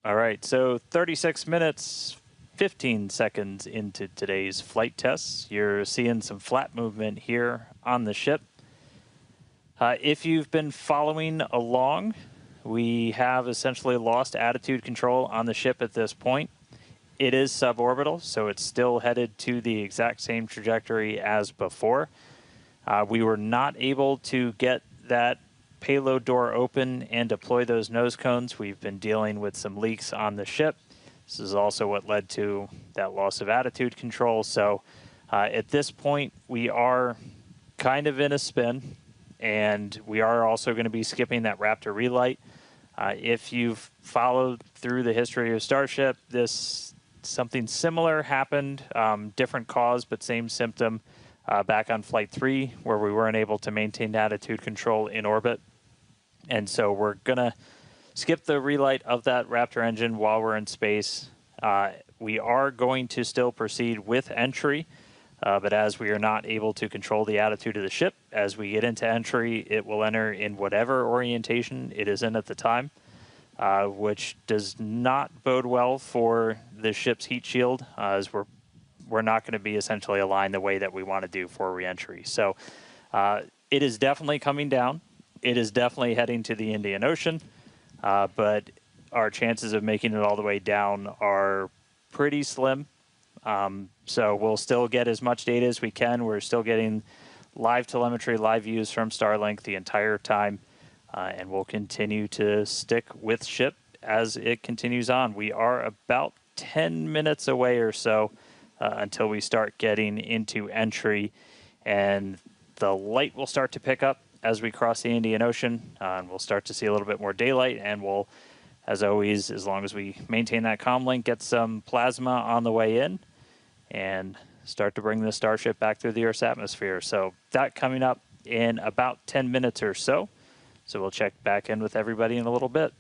All right, so 36 minutes, 15 seconds into today's flight tests. You're seeing some flat movement here on the ship. If you've been following along, we have essentially lost attitude control on the ship at this point. It is suborbital, so it's still headed to the exact same trajectory as before. We were not able to get that payload door open and deploy those nose cones. We've been dealing with some leaks on the ship. This is also what led to that loss of attitude control. So at this point, we are kind of in a spin, and we are also going to be skipping that Raptor relight. If you've followed through the history of Starship, something similar happened, different cause, but same symptom back on Flight 3, where we weren't able to maintain attitude control in orbit. And so we're going to skip the relight of that Raptor engine while we're in space. We are going to still proceed with entry, but as we are not able to control the attitude of the ship, as we get into entry, it will enter in whatever orientation it is in at the time, which does not bode well for the ship's heat shield, as we're not going to be essentially aligned the way that we want to do for reentry. So it is definitely coming down. It is definitely heading to the Indian Ocean, but our chances of making it all the way down are pretty slim. So we'll still get as much data as we can. We're still getting live telemetry, live views from Starlink the entire time, and we'll continue to stick with ship as it continues on. We are about 10 minutes away or so until we start getting into entry, and the light will start to pick up as we cross the Indian Ocean, and we'll start to see a little bit more daylight, and we'll, as always, as long as we maintain that comm link, get some plasma on the way in and start to bring the Starship back through the Earth's atmosphere. So that coming up in about 10 minutes or so. So we'll check back in with everybody in a little bit.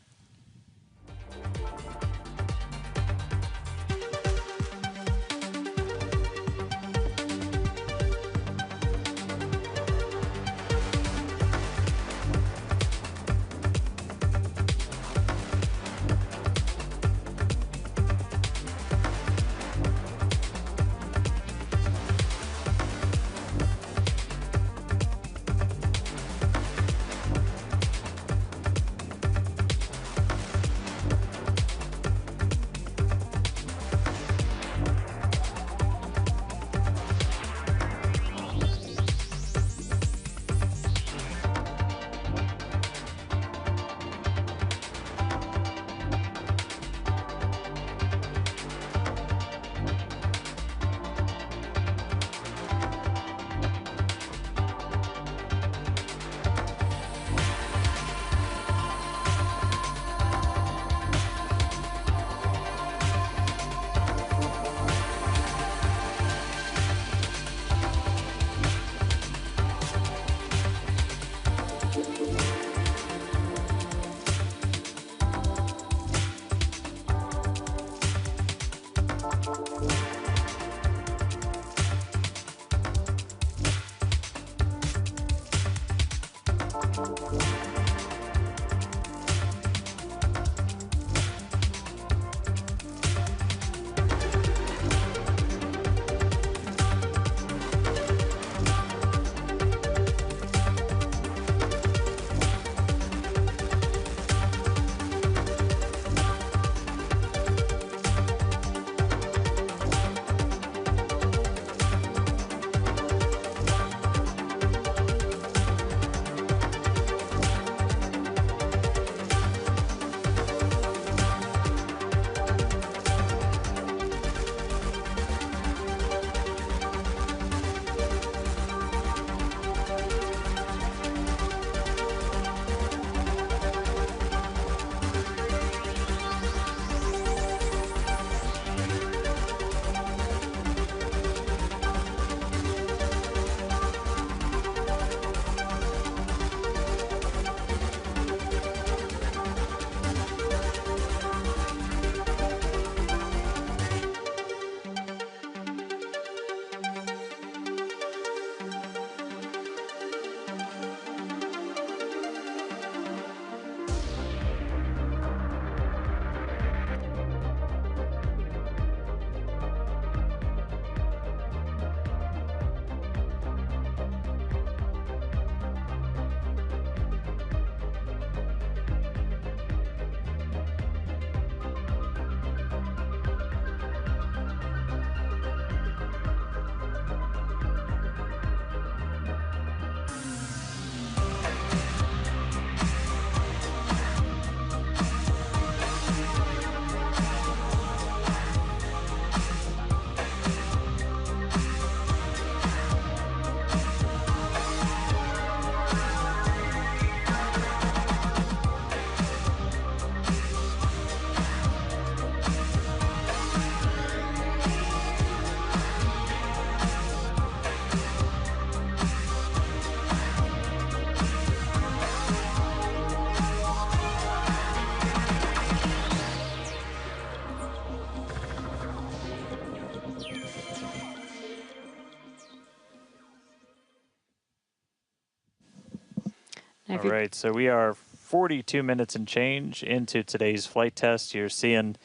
And All right, so we are 42 minutes and change into today's flight test. You're seeing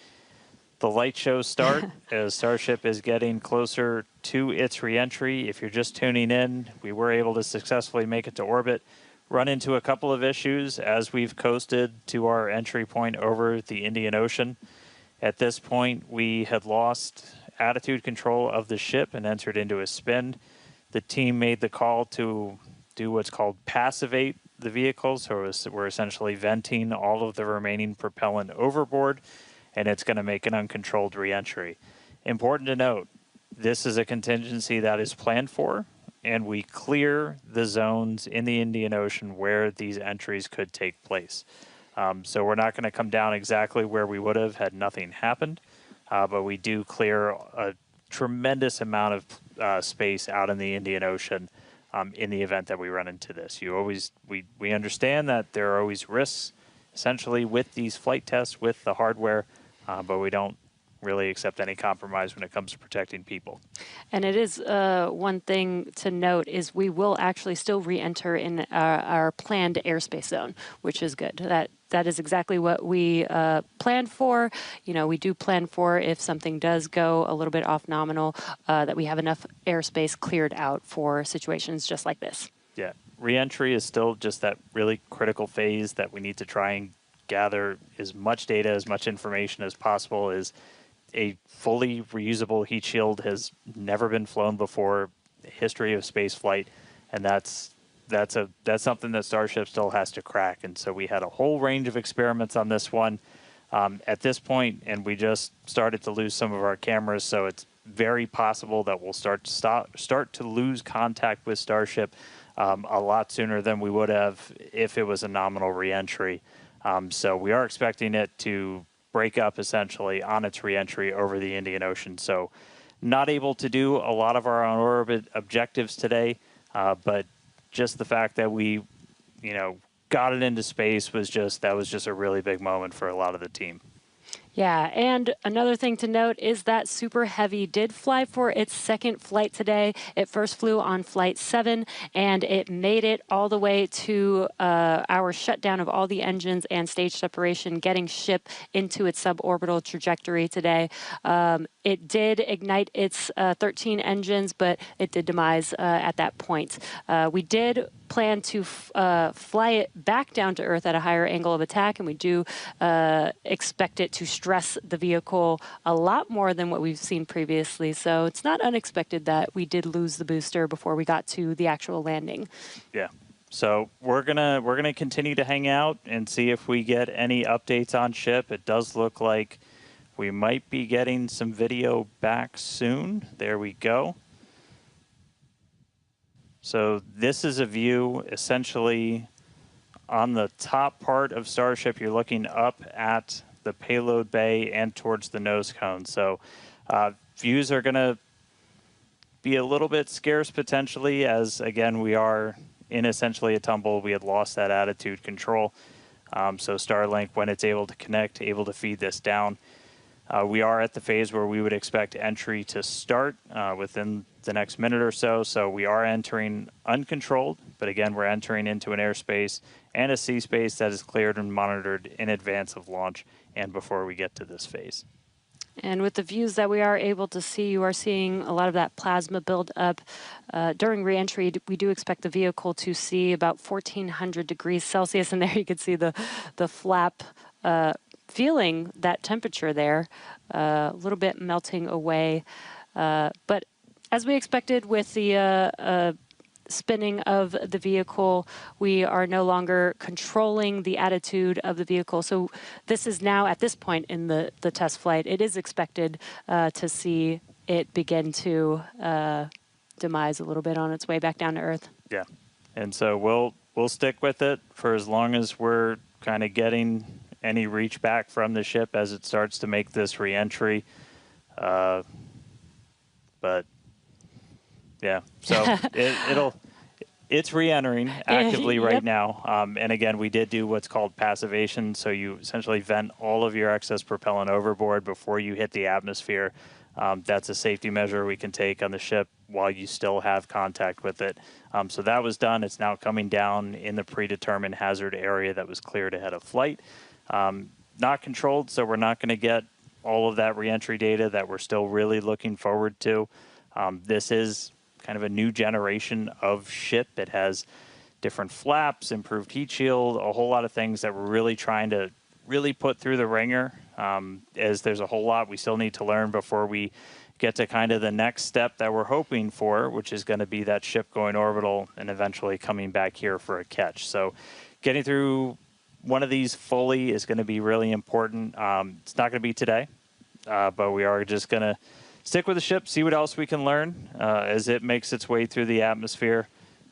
the light show start as Starship is getting closer to its reentry. If you're just tuning in, we were able to successfully make it to orbit, run into a couple of issues as we've coasted to our entry point over the Indian Ocean. At this point, we had lost attitude control of the ship and entered into a spin. The team made the call to do what's called passivate the vehicle, so we're essentially venting all of the remaining propellant overboard, and it's going to make an uncontrolled reentry. Important to note, this is a contingency that is planned for, and we clear the zones in the Indian Ocean where these entries could take place. So we're not going to come down exactly where we would have had nothing happened, but we do clear a tremendous amount of space out in the Indian Ocean in the event that we run into this. We understand that there are always risks, essentially, with these flight tests, with the hardware, but we don't really accept any compromise when it comes to protecting people. And it is one thing to note is we will actually still re-enter in our planned airspace zone, which is good. That is exactly what we planned for. You know, we do plan for if something does go a little bit off nominal, that we have enough airspace cleared out for situations just like this. Yeah, re-entry is still just that really critical phase that we need to try and gather as much data, as much information as possible. Is a fully reusable heat shield has never been flown before, the history of space flight, and that's something that Starship still has to crack. And so we had a whole range of experiments on this one at this point, and we just started to lose some of our cameras, so it's very possible that we'll start to lose contact with Starship a lot sooner than we would have if it was a nominal reentry. So we are expecting it to break up essentially on its reentry over the Indian Ocean. So not able to do a lot of our on-orbit objectives today, but just the fact that we, got it into space was just a really big moment for a lot of the team. Yeah, and another thing to note is that Super Heavy did fly for its second flight today. It first flew on Flight 7, and it made it all the way to our shutdown of all the engines and stage separation, getting ship into its suborbital trajectory today. It did ignite its 13 engines, but it did demise at that point. We did plan to fly it back down to Earth at a higher angle of attack, and we do expect it to stress the vehicle a lot more than what we've seen previously. So it's not unexpected that we did lose the booster before we got to the actual landing. Yeah. So we're gonna continue to hang out and see if we get any updates on ship. It does look like we might be getting some video back soon. There we go. So this is a view essentially on the top part of Starship. You're looking up at the payload bay and towards the nose cone. So views are going to be a little bit scarce potentially, as again, we are in essentially a tumble. We had lost that attitude control. So Starlink, when it's able to connect, able to feed this down. We are at the phase where we would expect entry to start within the next minute or so. So we are entering uncontrolled, but again, we're entering into an airspace and a sea space that is cleared and monitored in advance of launch and before we get to this phase. And with the views that we are able to see, you are seeing a lot of that plasma build up. During reentry, we do expect the vehicle to see about 1400 degrees Celsius, and there you can see the flap feeling that temperature there, a little bit melting away. But as we expected with the spinning of the vehicle, we are no longer controlling the attitude of the vehicle. So this is now, at this point in the test flight, it is expected to see it begin to demise a little bit on its way back down to Earth. Yeah, and so we'll stick with it for as long as we're kind of getting any reach back from the ship as it starts to make this reentry. But yeah, so it's re-entering actively right now. And again, we did do what's called passivation. So you essentially vent all of your excess propellant overboard before you hit the atmosphere. That's a safety measure we can take on the ship while you still have contact with it. So that was done. It's now coming down in the predetermined hazard area that was cleared ahead of flight. Not controlled, so we're not going to get all of that reentry data that we're still really looking forward to. This is kind of a new generation of ship. It has different flaps, improved heat shield, a whole lot of things that we're really trying to really put through the ringer, as there's a whole lot we still need to learn before we get to kind of the next step that we're hoping for, which is going to be that ship going orbital and eventually coming back here for a catch. So getting through one of these fully is going to be really important. It's not going to be today, but we are just going to stick with the ship, see what else we can learn as it makes its way through the atmosphere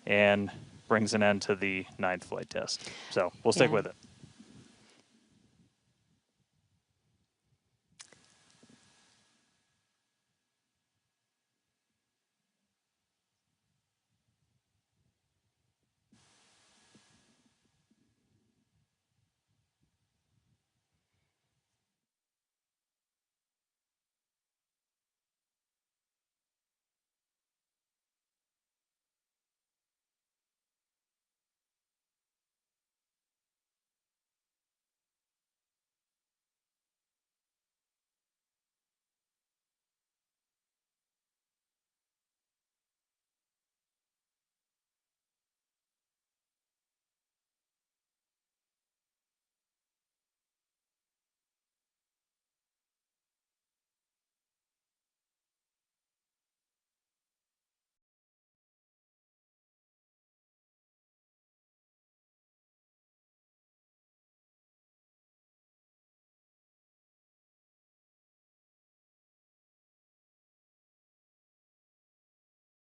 and brings an end to the 9th flight test. So we'll stick with it.